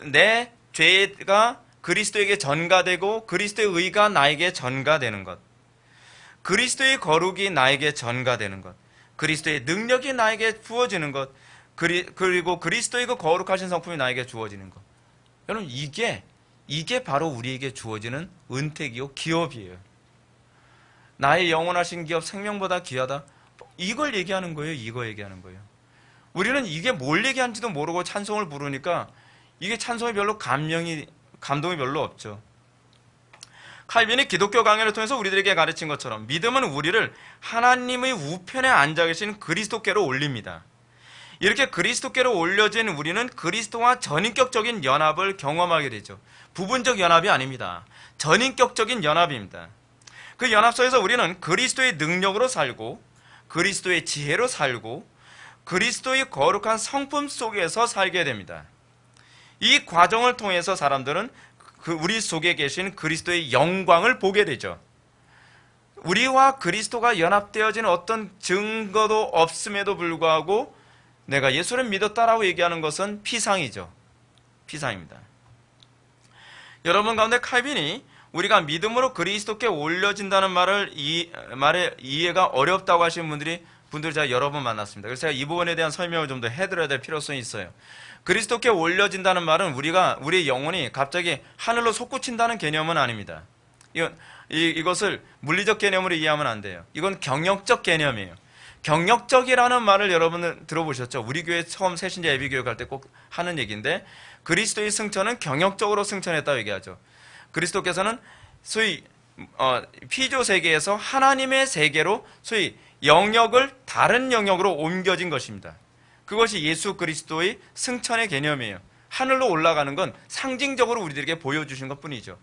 내 죄가 그리스도에게 전가되고 그리스도의 의가 나에게 전가되는 것. 그리스도의 거룩이 나에게 전가되는 것. 그리스도의 능력이 나에게 부어지는 것. 그리고 그리스도의 그 거룩하신 성품이 나에게 주어지는 것. 여러분, 이게 바로 우리에게 주어지는 은택이요, 기업이에요. 나의 영원하신 기업, 생명보다 귀하다. 이걸 얘기하는 거예요. 이거 얘기하는 거예요. 우리는 이게 뭘 얘기하는지도 모르고 찬송을 부르니까 이게 찬송이 별로 감동이 별로 없죠. 칼빈이 기독교 강연을 통해서 우리들에게 가르친 것처럼 믿음은 우리를 하나님의 우편에 앉아 계신 그리스도께로 올립니다. 이렇게 그리스도께로 올려진 우리는 그리스도와 전인격적인 연합을 경험하게 되죠. 부분적 연합이 아닙니다. 전인격적인 연합입니다. 그 연합 속에서 우리는 그리스도의 능력으로 살고 그리스도의 지혜로 살고 그리스도의 거룩한 성품 속에서 살게 됩니다. 이 과정을 통해서 사람들은 우리 속에 계신 그리스도의 영광을 보게 되죠. 우리와 그리스도가 연합되어지는 어떤 증거도 없음에도 불구하고 내가 예수를 믿었다라고 얘기하는 것은 피상이죠. 피상입니다. 여러분 가운데 칼빈이 우리가 믿음으로 그리스도께 올려진다는 말의 이해가 어렵다고 하시는 분들 제가 여러 번 만났습니다. 그래서 제가 이 부분에 대한 설명을 좀 더 해드려야 될 필요성이 있어요. 그리스도께 올려진다는 말은 우리의 영혼이 갑자기 하늘로 솟구친다는 개념은 아닙니다. 이것을 물리적 개념으로 이해하면 안 돼요. 이건 경영적 개념이에요. 경력적이라는 말을 여러분은 들어보셨죠? 우리 교회 처음 새신자 예비교육 할 때 꼭 하는 얘기인데, 그리스도의 승천은 경력적으로 승천했다고 얘기하죠. 그리스도께서는 소위 피조 세계에서 하나님의 세계로 소위 영역을 다른 영역으로 옮겨진 것입니다. 그것이 예수 그리스도의 승천의 개념이에요. 하늘로 올라가는 건 상징적으로 우리들에게 보여주신 것뿐이죠.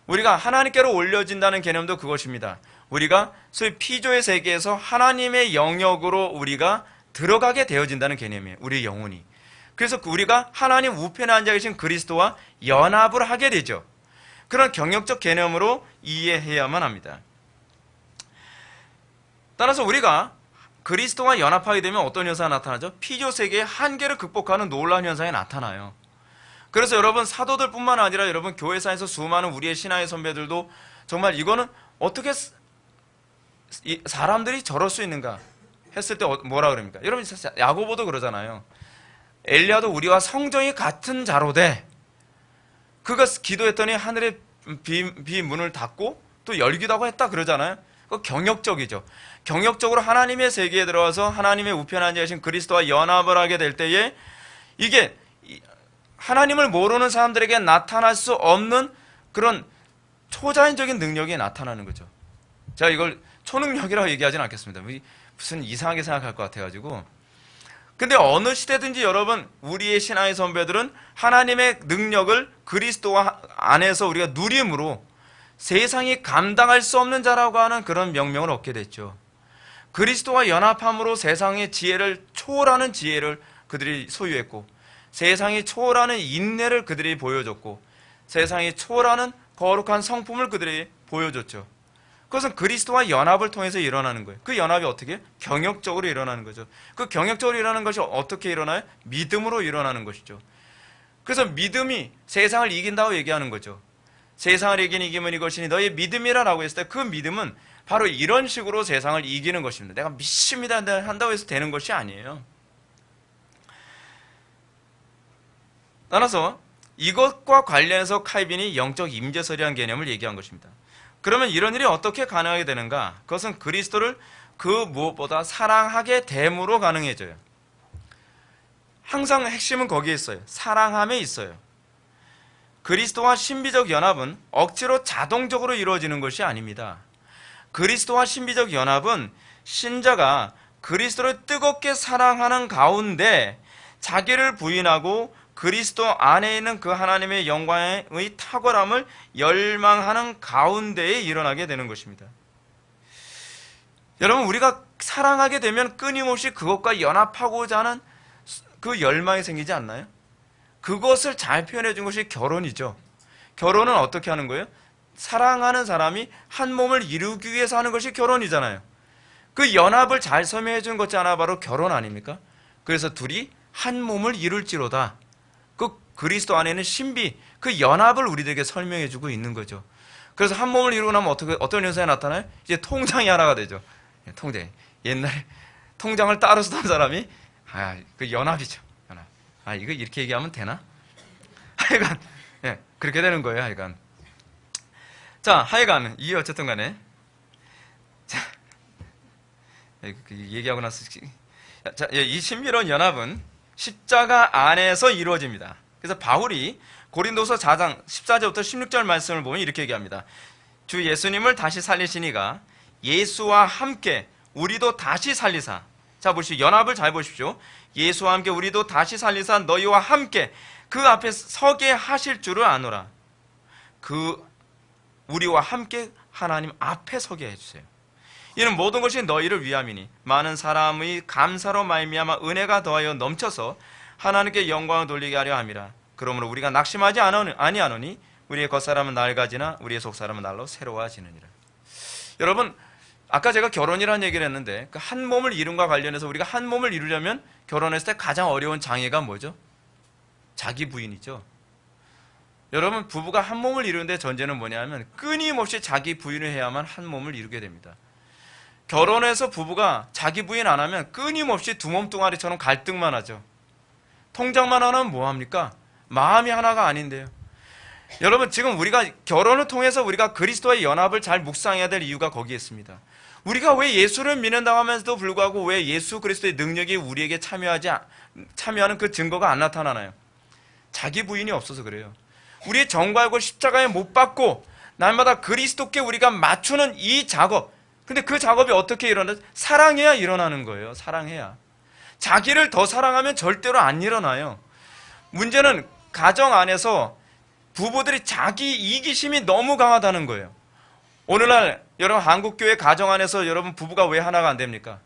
우리가 하나님께로 올려진다는 개념도 그것입니다. 우리가 소위 피조의 세계에서 하나님의 영역으로 우리가 들어가게 되어진다는 개념이에요. 우리의 영혼이. 그래서 우리가 하나님 우편에 앉아 계신 그리스도와 연합을 하게 되죠. 그런 경역적 개념으로 이해해야만 합니다. 따라서 우리가 그리스도와 연합하게 되면 어떤 현상이 나타나죠? 피조 세계의 한계를 극복하는 놀라운 현상이 나타나요. 그래서 여러분, 사도들뿐만 아니라 여러분 교회사에서 수많은 우리의 신앙의 선배들도 정말 이거는 어떻게 사람들이 저럴 수 있는가 했을 때 뭐라 그럽니까? 여러분, 야고보도 그러잖아요. 엘리야도 우리와 성정이 같은 자로되 그가 기도했더니 하늘의 비문을 닫고 또 열기도 하고 했다 그러잖아요. 그 경역적이죠. 경역적으로 하나님의 세계에 들어와서 하나님의 우편에 앉아 계신 그리스도와 연합을 하게 될 때에 이게 하나님을 모르는 사람들에게 나타날 수 없는 그런 초자연적인 능력이 나타나는 거죠. 제가 이걸 초능력이라고 얘기하지는 않겠습니다. 무슨 이상하게 생각할 것 같아가지고. 근데 어느 시대든지 여러분, 우리의 신앙의 선배들은 하나님의 능력을 그리스도 안에서 우리가 누림으로 세상이 감당할 수 없는 자라고 하는 그런 명명을 얻게 됐죠. 그리스도와 연합함으로 세상의 지혜를 초월하는 지혜를 그들이 소유했고, 세상이 초월하는 인내를 그들이 보여줬고, 세상이 초월하는 거룩한 성품을 그들이 보여줬죠. 그것은 그리스도와 연합을 통해서 일어나는 거예요. 그 연합이 어떻게? 경역적으로 일어나는 거죠. 그 경역적으로 일어나는 것이 어떻게 일어나요? 믿음으로 일어나는 것이죠. 그래서 믿음이 세상을 이긴다고 얘기하는 거죠. 세상을 이기면 이것이니 너의 믿음이라고 했을 때 그 믿음은 바로 이런 식으로 세상을 이기는 것입니다. 내가 믿습니다 한다고 해서 되는 것이 아니에요. 따라서 이것과 관련해서 칼빈이 영적 임재설이라는 개념을 얘기한 것입니다. 그러면 이런 일이 어떻게 가능하게 되는가? 그것은 그리스도를 그 무엇보다 사랑하게 됨으로 가능해져요. 항상 핵심은 거기에 있어요. 사랑함에 있어요. 그리스도와 신비적 연합은 억지로 자동적으로 이루어지는 것이 아닙니다. 그리스도와 신비적 연합은 신자가 그리스도를 뜨겁게 사랑하는 가운데 자기를 부인하고 그리스도 안에 있는 그 하나님의 영광의 탁월함을 열망하는 가운데에 일어나게 되는 것입니다. 여러분, 우리가 사랑하게 되면 끊임없이 그것과 연합하고자 하는 그 열망이 생기지 않나요? 그것을 잘 표현해 준 것이 결혼이죠. 결혼은 어떻게 하는 거예요? 사랑하는 사람이 한 몸을 이루기 위해서 하는 것이 결혼이잖아요. 그 연합을 잘 설명해 준 것이 하나 바로 결혼 아닙니까? 그래서 둘이 한 몸을 이룰지로다. 그 그리스도 안에는 신비, 그 연합을 우리들에게 설명해 주고 있는 거죠. 그래서 한 몸을 이루고 나면 어떤 현상이 나타나요? 이제 통장이 하나가 되죠. 통장. 옛날에 통장을 따로 쓰던 사람이 그 연합이죠. 연합. 이거 이렇게 얘기하면 되나? 하여간 그렇게 되는 거예요. 하여간. 자, 하여간 이게 어쨌든 간에 자, 얘기하고 나서 자, 이 신비로운 연합은 십자가 안에서 이루어집니다. 그래서 바울이 고린도서 4장 14절부터 16절 말씀을 보면 이렇게 얘기합니다. 주 예수님을 다시 살리시니가 예수와 함께 우리도 다시 살리사. 자, 보십시오. 연합을 잘 보십시오. 예수와 함께 우리도 다시 살리사 너희와 함께 그 앞에 서게 하실 줄을 아노라. 그 우리와 함께 하나님 앞에 서게 해주세요. 이는 모든 것이 너희를 위함이니 많은 사람의 감사로 말미암아 은혜가 더하여 넘쳐서 하나님께 영광을 돌리게 하려 함이라. 그러므로 우리가 낙심하지 아니하노니 우리의 겉사람은 낡아지나 우리의 속사람은 날로 새로워지느니라. 여러분, 아까 제가 결혼이라는 얘기를 했는데 그 한 몸을 이룬과 관련해서 우리가 한 몸을 이루려면 결혼했을 때 가장 어려운 장애가 뭐죠? 자기 부인이죠. 여러분, 부부가 한 몸을 이루는데 전제는 뭐냐면 끊임없이 자기 부인을 해야만 한 몸을 이루게 됩니다. 결혼해서 부부가 자기 부인 안 하면 끊임없이 두 몸뚱아리처럼 갈등만 하죠. 통장만 하나면 뭐합니까? 마음이 하나가 아닌데요. 여러분, 지금 우리가 결혼을 통해서 우리가 그리스도의 연합을 잘 묵상해야 될 이유가 거기에 있습니다. 우리가 왜 예수를 믿는다고 하면서도 불구하고 왜 예수 그리스도의 능력이 우리에게 참여하는 그 증거가 안 나타나나요? 자기 부인이 없어서 그래요. 우리의 정과역을 십자가에 못 박고 날마다 그리스도께 우리가 맞추는 이 작업. 근데 그 작업이 어떻게 일어나죠? 사랑해야 일어나는 거예요. 사랑해야. 자기를 더 사랑하면 절대로 안 일어나요. 문제는 가정 안에서 부부들이 자기 이기심이 너무 강하다는 거예요. 오늘날 여러분 한국교회 가정 안에서 여러분 부부가 왜 하나가 안 됩니까?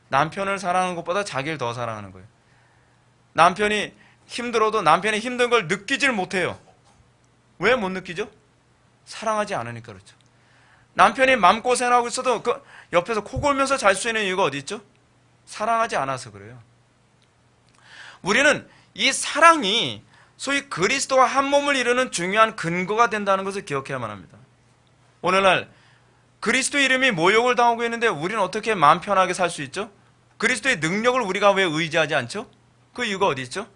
남편을 사랑하는 것보다 자기를 더 사랑하는 거예요. 남편이 힘들어도 남편이 힘든 걸 느끼질 못해요. 왜 못 느끼죠? 사랑하지 않으니까 그렇죠. 남편이 마음고생하고 있어도 그 옆에서 코 골면서 잘 수 있는 이유가 어디 있죠? 사랑하지 않아서 그래요. 우리는 이 사랑이 소위 그리스도와 한 몸을 이루는 중요한 근거가 된다는 것을 기억해야만 합니다. 오늘날 그리스도 이름이 모욕을 당하고 있는데 우리는 어떻게 마음 편하게 살 수 있죠? 그리스도의 능력을 우리가 왜 의지하지 않죠? 그 이유가 어디 있죠?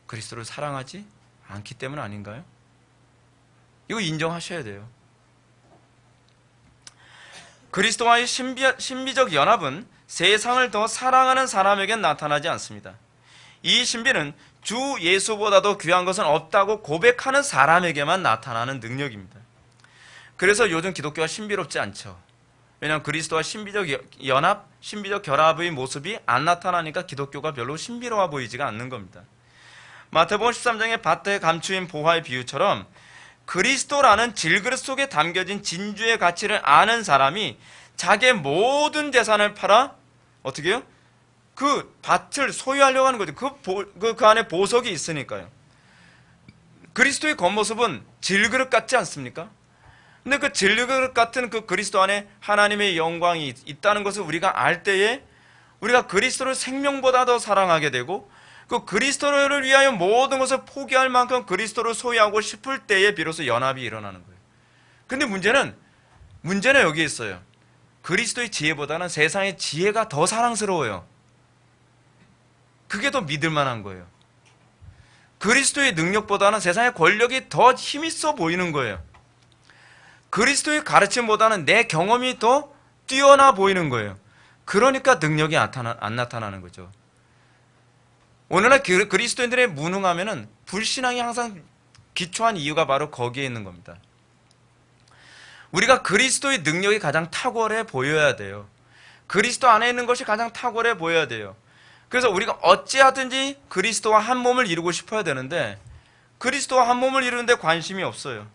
그리스도를 사랑하지 않기 때문 아닌가요? 이거 인정하셔야 돼요. 그리스도와의 신비적 연합은 세상을 더 사랑하는 사람에겐 나타나지 않습니다. 이 신비는 주 예수보다도 귀한 것은 없다고 고백하는 사람에게만 나타나는 능력입니다. 그래서 요즘 기독교가 신비롭지 않죠. 왜냐하면 그리스도와 신비적 연합, 신비적 결합의 모습이 안 나타나니까 기독교가 별로 신비로워 보이지가 않는 겁니다. 마태복음 13장의 밭에 감추인 보화의 비유처럼 그리스도라는 질그릇 속에 담겨진 진주의 가치를 아는 사람이 자기의 모든 재산을 팔아 어떻게 해요? 그 밭을 소유하려고 하는 거죠. 그 안에 보석이 있으니까요. 그리스도의 겉모습은 질그릇 같지 않습니까? 근데 그 질그릇 같은 그 그리스도 안에 하나님의 영광이 있다는 것을 우리가 알 때에 우리가 그리스도를 생명보다 더 사랑하게 되고 그 그리스도를 위하여 모든 것을 포기할 만큼 그리스도를 소유하고 싶을 때에 비로소 연합이 일어나는 거예요. 근데 문제는 여기 있어요. 그리스도의 지혜보다는 세상의 지혜가 더 사랑스러워요. 그게 더 믿을 만한 거예요. 그리스도의 능력보다는 세상의 권력이 더 힘있어 보이는 거예요. 그리스도의 가르침보다는 내 경험이 더 뛰어나 보이는 거예요. 그러니까 능력이 안 나타나는 거죠. 오늘날 그리스도인들의 무능하면은 불신앙이 항상 기초한 이유가 바로 거기에 있는 겁니다. 우리가 그리스도의 능력이 가장 탁월해 보여야 돼요. 그리스도 안에 있는 것이 가장 탁월해 보여야 돼요. 그래서 우리가 어찌하든지 그리스도와 한 몸을 이루고 싶어야 되는데 그리스도와 한 몸을 이루는데 관심이 없어요.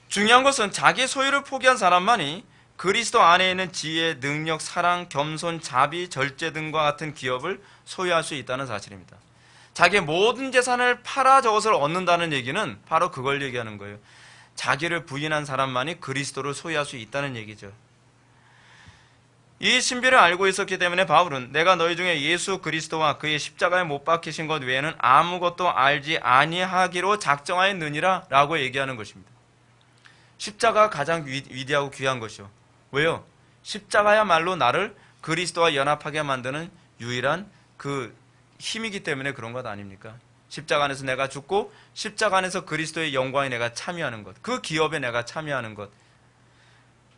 중요한 것은 자기 소유를 포기한 사람만이 그리스도 안에 있는 지혜, 능력, 사랑, 겸손, 자비, 절제 등과 같은 기업을 소유할 수 있다는 사실입니다. 자기의 모든 재산을 팔아 저것을 얻는다는 얘기는 바로 그걸 얘기하는 거예요. 자기를 부인한 사람만이 그리스도를 소유할 수 있다는 얘기죠. 이 신비를 알고 있었기 때문에 바울은 내가 너희 중에 예수 그리스도와 그의 십자가에 못 박히신 것 외에는 아무것도 알지 아니하기로 작정하였느니라 라고 얘기하는 것입니다. 십자가가 가장 위대하고 귀한 것이요. 왜요? 십자가야말로 나를 그리스도와 연합하게 만드는 유일한 그 힘이기 때문에 그런 것 아닙니까? 십자가 안에서 내가 죽고 십자가 안에서 그리스도의 영광에 내가 참여하는 것, 그 기업에 내가 참여하는 것.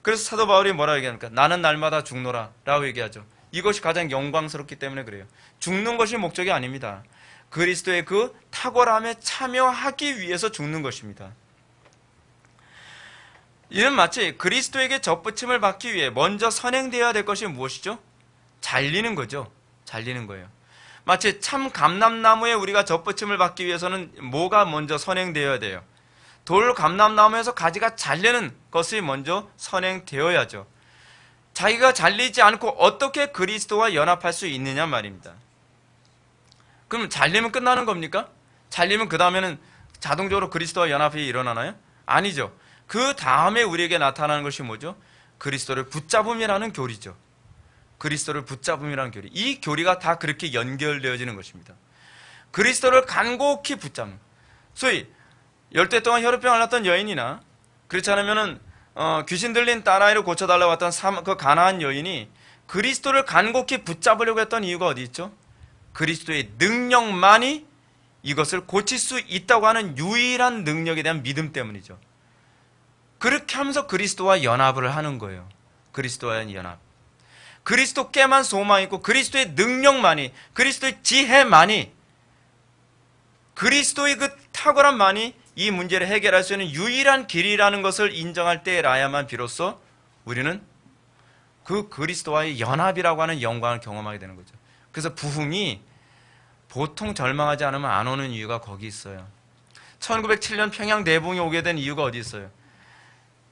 그래서 사도 바울이 뭐라고 얘기합니까? 나는 날마다 죽노라 라고 얘기하죠. 이것이 가장 영광스럽기 때문에 그래요. 죽는 것이 목적이 아닙니다. 그리스도의 그 탁월함에 참여하기 위해서 죽는 것입니다. 이는 마치 그리스도에게 접붙임을 받기 위해 먼저 선행되어야 될 것이 무엇이죠? 잘리는 거죠. 잘리는 거예요. 마치 참 감람나무에 우리가 접붙임을 받기 위해서는 뭐가 먼저 선행되어야 돼요? 돌 감람나무에서 가지가 잘리는 것이 먼저 선행되어야죠. 자기가 잘리지 않고 어떻게 그리스도와 연합할 수 있느냐 말입니다. 그럼 잘리면 끝나는 겁니까? 잘리면 그 다음에는 자동적으로 그리스도와 연합이 일어나나요? 아니죠. 그 다음에 우리에게 나타나는 것이 뭐죠? 그리스도를 붙잡음이라는 교리죠. 그리스도를 붙잡음이라는 교리. 이 교리가 다 그렇게 연결되어지는 것입니다. 그리스도를 간곡히 붙잡는. 소위 열대 동안 혈우병 앓았던 여인이나 그렇지 않으면은 귀신 들린 딸아이를 고쳐달라고 했던 그 가나안 여인이 그리스도를 간곡히 붙잡으려고 했던 이유가 어디 있죠? 그리스도의 능력만이 이것을 고칠 수 있다고 하는 유일한 능력에 대한 믿음 때문이죠. 그렇게 하면서 그리스도와 연합을 하는 거예요. 그리스도와의 연합. 그리스도께만 소망이 있고 그리스도의 능력만이, 그리스도의 지혜만이 그리스도의 그 탁월함만이 이 문제를 해결할 수 있는 유일한 길이라는 것을 인정할 때라야만 비로소 우리는 그 그리스도와의 연합이라고 하는 영광을 경험하게 되는 거죠. 그래서 부흥이 보통 절망하지 않으면 안 오는 이유가 거기 있어요. 1907년 평양 대붕이 오게 된 이유가 어디 있어요?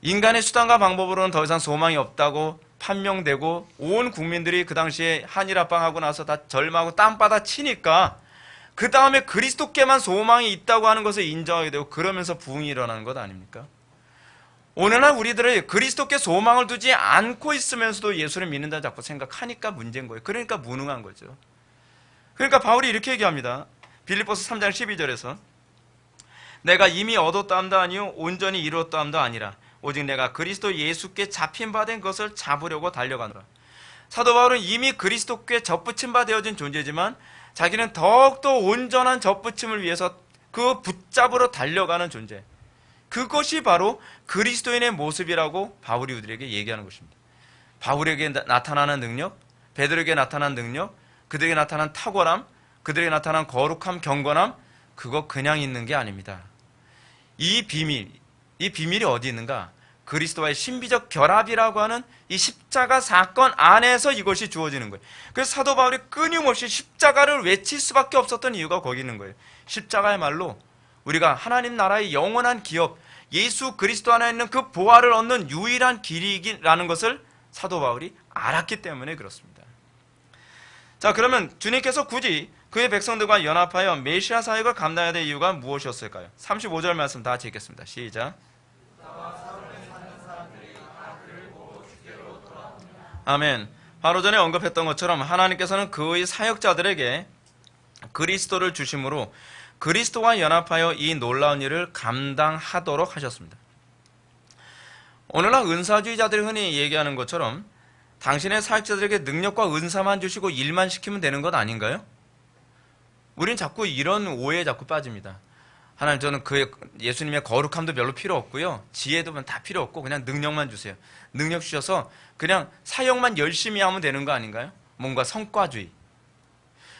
인간의 수단과 방법으로는 더 이상 소망이 없다고 판명되고 온 국민들이 그 당시에 한일합방하고 나서 다 절망하고 땅바닥 치니까 그 다음에 그리스도께만 소망이 있다고 하는 것을 인정하게 되고 그러면서 부흥이 일어나는 것 아닙니까? 오늘날 우리들은 그리스도께 소망을 두지 않고 있으면서도 예수를 믿는다 자꾸 생각하니까 문제인 거예요. 그러니까 무능한 거죠. 그러니까 바울이 이렇게 얘기합니다. 빌립보서 3장 12절에서 내가 이미 얻었다함도 아니요 온전히 이루었다함도 아니라 오직 내가 그리스도 예수께 잡힌 바 된 것을 잡으려고 달려가노라. 사도 바울은 이미 그리스도께 접붙임 바 되어진 존재지만 자기는 더욱더 온전한 접붙임을 위해서 그 붙잡으러 달려가는 존재, 그것이 바로 그리스도인의 모습이라고 바울이 우리에게 얘기하는 것입니다. 바울에게 나타나는 능력, 베드로에게 나타난 능력, 그들에게 나타난 탁월함, 그들에게 나타난 거룩함, 경건함, 그거 그냥 있는 게 아닙니다. 이 비밀이 어디 있는가? 그리스도와의 신비적 결합이라고 하는 이 십자가 사건 안에서 이것이 주어지는 거예요. 그래서 사도 바울이 끊임없이 십자가를 외칠 수밖에 없었던 이유가 거기 있는 거예요. 십자가야말로 우리가 하나님 나라의 영원한 기업, 예수 그리스도 안에 있는 그 보화를 얻는 유일한 길이라는 것을 사도 바울이 알았기 때문에 그렇습니다. 자, 그러면 주님께서 굳이 그의 백성들과 연합하여 메시아 사역을 감당해야 될 이유가 무엇이었을까요? 35절 말씀 다 같이 읽겠습니다. 시작. 아멘. 바로 전에 언급했던 것처럼 하나님께서는 그의 사역자들에게 그리스도를 주심으로 그리스도와 연합하여 이 놀라운 일을 감당하도록 하셨습니다. 오늘날 은사주의자들이 흔히 얘기하는 것처럼 당신의 사역자들에게 능력과 은사만 주시고 일만 시키면 되는 것 아닌가요? 우린 자꾸 이런 오해에 자꾸 빠집니다. 하나님, 저는 예수님의 거룩함도 별로 필요 없고요, 지혜도 다 필요 없고 그냥 능력만 주세요. 능력 주셔서 그냥 사역만 열심히 하면 되는 거 아닌가요? 뭔가 성과주의.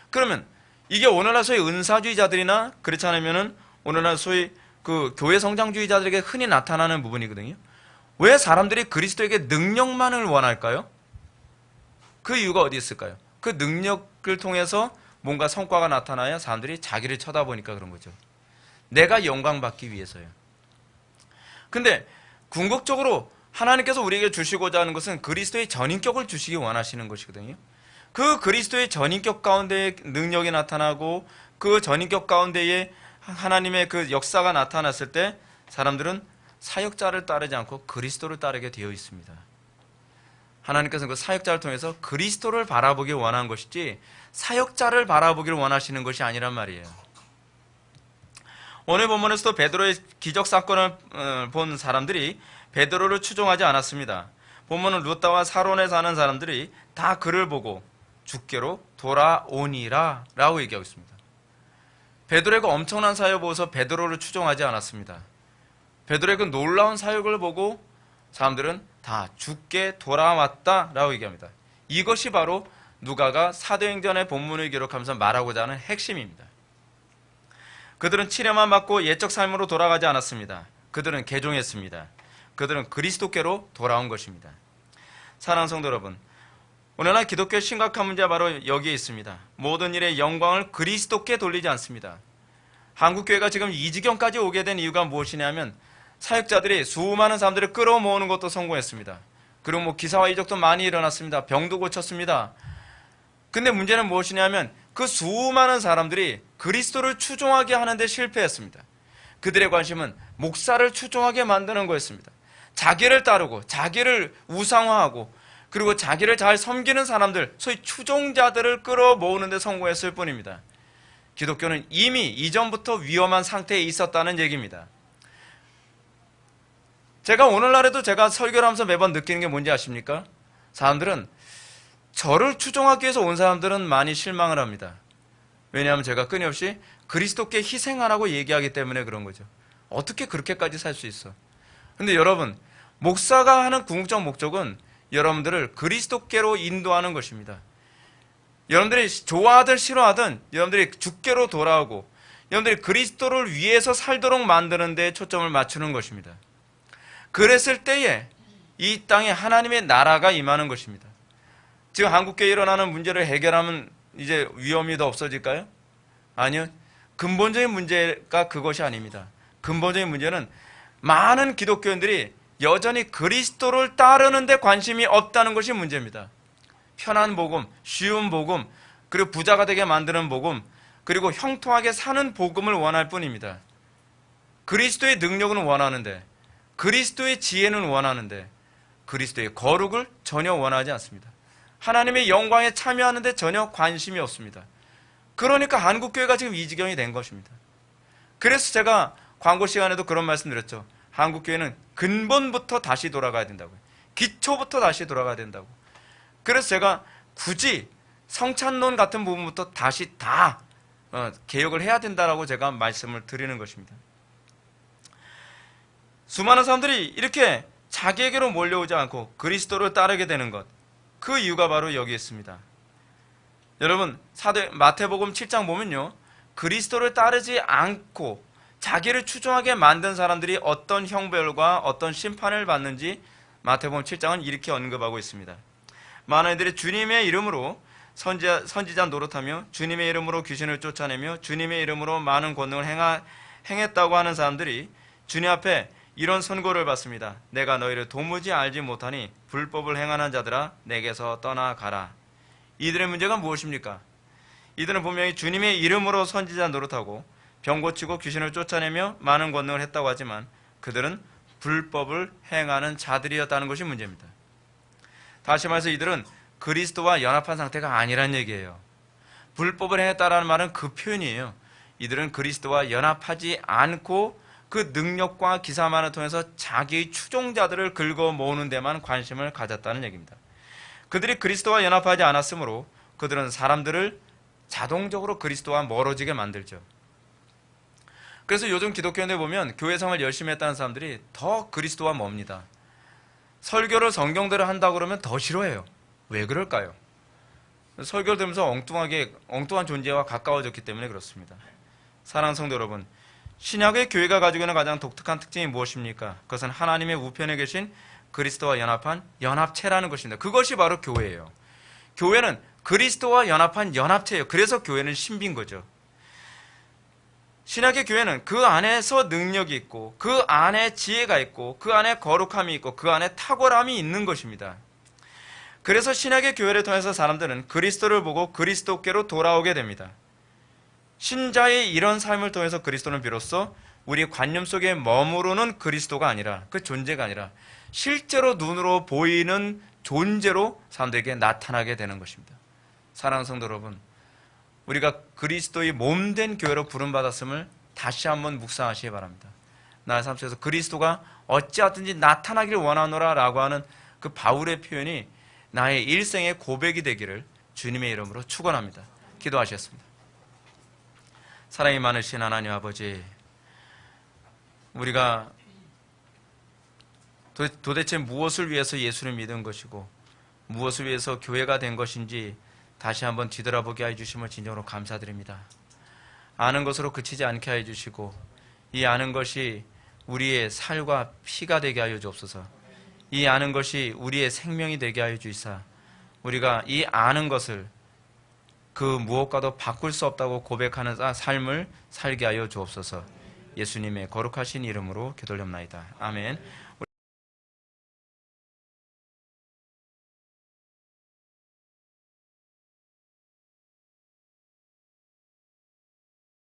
그러면 이게 오늘날 소위 은사주의자들이나 그렇지 않으면은 오늘날 소위 그 교회 성장주의자들에게 흔히 나타나는 부분이거든요. 왜 사람들이 그리스도에게 능력만을 원할까요? 그 이유가 어디 있을까요? 그 능력을 통해서 뭔가 성과가 나타나야 사람들이 자기를 쳐다보니까 그런 거죠. 내가 영광받기 위해서요. 근데 궁극적으로 하나님께서 우리에게 주시고자 하는 것은 그리스도의 전인격을 주시기 원하시는 것이거든요. 그 그리스도의 전인격 가운데 능력이 나타나고 그 전인격 가운데에 하나님의 그 역사가 나타났을 때 사람들은 사역자를 따르지 않고 그리스도를 따르게 되어 있습니다. 하나님께서는 그 사역자를 통해서 그리스도를 바라보길 원하는 것이지 사역자를 바라보기를 원하시는 것이 아니란 말이에요. 오늘 본문에서도 베드로의 기적 사건을 본 사람들이 베드로를 추종하지 않았습니다. 본문은 루다와 사론에 사는 사람들이 다 그를 보고 주께로 돌아오니라 라고 얘기하고 있습니다. 베드로의 그 엄청난 사역을 보고서 베드로를 추종하지 않았습니다. 베드로의 그 놀라운 사역을 보고 사람들은 다 주께 돌아왔다 라고 얘기합니다. 이것이 바로 누가가 사도행전의 본문을 기록하면서 말하고자 하는 핵심입니다. 그들은 치료만 받고 옛적 삶으로 돌아가지 않았습니다. 그들은 개종했습니다. 그들은 그리스도께로 돌아온 것입니다. 사랑하는 성도 여러분, 오늘날 기독교의 심각한 문제가 바로 여기에 있습니다. 모든 일의 영광을 그리스도께 돌리지 않습니다. 한국교회가 지금 이 지경까지 오게 된 이유가 무엇이냐면 사역자들이 수많은 사람들을 끌어모으는 것도 성공했습니다. 그리고 기사와 이적도 많이 일어났습니다. 병도 고쳤습니다. 근데 문제는 무엇이냐면 그 수많은 사람들이 그리스도를 추종하게 하는데 실패했습니다. 그들의 관심은 목사를 추종하게 만드는 거였습니다. 자기를 따르고 자기를 우상화하고 그리고 자기를 잘 섬기는 사람들, 소위 추종자들을 끌어모으는 데 성공했을 뿐입니다. 기독교는 이미 이전부터 위험한 상태에 있었다는 얘기입니다. 제가 오늘날에도 제가 설교를 하면서 매번 느끼는 게 뭔지 아십니까? 사람들은 저를 추종하기 위해서 온 사람들은 많이 실망을 합니다. 왜냐하면 제가 끊임없이 그리스도께 희생하라고 얘기하기 때문에 그런 거죠. 어떻게 그렇게까지 살 수 있어? 근데 여러분, 목사가 하는 궁극적 목적은 여러분들을 그리스도께로 인도하는 것입니다. 여러분들이 좋아하든 싫어하든 여러분들이 주께로 돌아오고 여러분들이 그리스도를 위해서 살도록 만드는 데 초점을 맞추는 것입니다. 그랬을 때에 이 땅에 하나님의 나라가 임하는 것입니다. 지금 한국교회에 일어나는 문제를 해결하면 이제 위험이 더 없어질까요? 아니요. 근본적인 문제가 그것이 아닙니다. 근본적인 문제는 많은 기독교인들이 여전히 그리스도를 따르는 데 관심이 없다는 것이 문제입니다. 편한 복음, 쉬운 복음, 그리고 부자가 되게 만드는 복음, 그리고 형통하게 사는 복음을 원할 뿐입니다. 그리스도의 능력은 원하는데, 그리스도의 지혜는 원하는데, 그리스도의 거룩을 전혀 원하지 않습니다. 하나님의 영광에 참여하는데 전혀 관심이 없습니다. 그러니까 한국교회가 지금 이 지경이 된 것입니다. 그래서 제가 광고 시간에도 그런 말씀 드렸죠. 한국교회는 근본부터 다시 돌아가야 된다고요. 기초부터 다시 돌아가야 된다고. 그래서 제가 굳이 성찬론 같은 부분부터 다시 다 개혁을 해야 된다라고 제가 말씀을 드리는 것입니다. 수많은 사람들이 이렇게 자기에게로 몰려오지 않고 그리스도를 따르게 되는 것, 그 이유가 바로 여기 있습니다. 여러분, 마태복음 7장 보면요, 그리스도를 따르지 않고 자기를 추종하게 만든 사람들이 어떤 형벌과 어떤 심판을 받는지 마태복음 7장은 이렇게 언급하고 있습니다. 많은 이들이 주님의 이름으로 선지자 노릇하며 주님의 이름으로 귀신을 쫓아내며 주님의 이름으로 많은 권능을 행했다고 하는 사람들이 주님 앞에 이런 선고를 받습니다. 내가 너희를 도무지 알지 못하니 불법을 행하는 자들아 내게서 떠나가라. 이들의 문제가 무엇입니까? 이들은 분명히 주님의 이름으로 선지자 노릇하고 병 고치고 귀신을 쫓아내며 많은 권능을 했다고 하지만 그들은 불법을 행하는 자들이었다는 것이 문제입니다. 다시 말해서 이들은 그리스도와 연합한 상태가 아니란 얘기예요. 불법을 행했다라는 말은 그 표현이에요. 이들은 그리스도와 연합하지 않고 그 능력과 기사만을 통해서 자기의 추종자들을 긁어 모으는 데만 관심을 가졌다는 얘기입니다. 그들이 그리스도와 연합하지 않았으므로 그들은 사람들을 자동적으로 그리스도와 멀어지게 만들죠. 그래서 요즘 기독교인들 보면 교회 생활 열심히 했다는 사람들이 더 그리스도와 멉니다. 설교를 성경대로 한다고 그러면 더 싫어해요. 왜 그럴까요? 설교를 들으면서 엉뚱한 존재와 가까워졌기 때문에 그렇습니다. 사랑하는 성도 여러분, 신약의 교회가 가지고 있는 가장 독특한 특징이 무엇입니까? 그것은 하나님의 우편에 계신 그리스도와 연합한 연합체라는 것입니다. 그것이 바로 교회예요. 교회는 그리스도와 연합한 연합체예요. 그래서 교회는 신비인 거죠. 신약의 교회는 그 안에서 능력이 있고 그 안에 지혜가 있고 그 안에 거룩함이 있고 그 안에 탁월함이 있는 것입니다. 그래서 신약의 교회를 통해서 사람들은 그리스도를 보고 그리스도께로 돌아오게 됩니다. 신자의 이런 삶을 통해서 그리스도는 비로소 우리 관념 속에 머무르는 그리스도가 아니라, 그 존재가 아니라 실제로 눈으로 보이는 존재로 사람들에게 나타나게 되는 것입니다. 사랑하는 성도 여러분, 우리가 그리스도의 몸된 교회로 부름받았음을 다시 한번 묵상하시기 바랍니다. 나의 삶 속에서 그리스도가 어찌하든지 나타나기를 원하노라 라고 하는 그 바울의 표현이 나의 일생의 고백이 되기를 주님의 이름으로 축원합니다. 기도하시겠습니다. 사랑이 많으신 하나님 아버지, 우리가 도대체 무엇을 위해서 예수를 믿은 것이고 무엇을 위해서 교회가 된 것인지 다시 한번 뒤돌아보게 해주심을 진정으로 감사드립니다. 아는 것으로 그치지 않게 해주시고 이 아는 것이 우리의 살과 피가 되게 하여 주옵소서. 이 아는 것이 우리의 생명이 되게 하여 주시사 우리가 이 아는 것을 그 무엇과도 바꿀 수 없다고 고백하는 삶을 살게 하여 주옵소서. 예수님의 거룩하신 이름으로 기도드립니다. 아멘.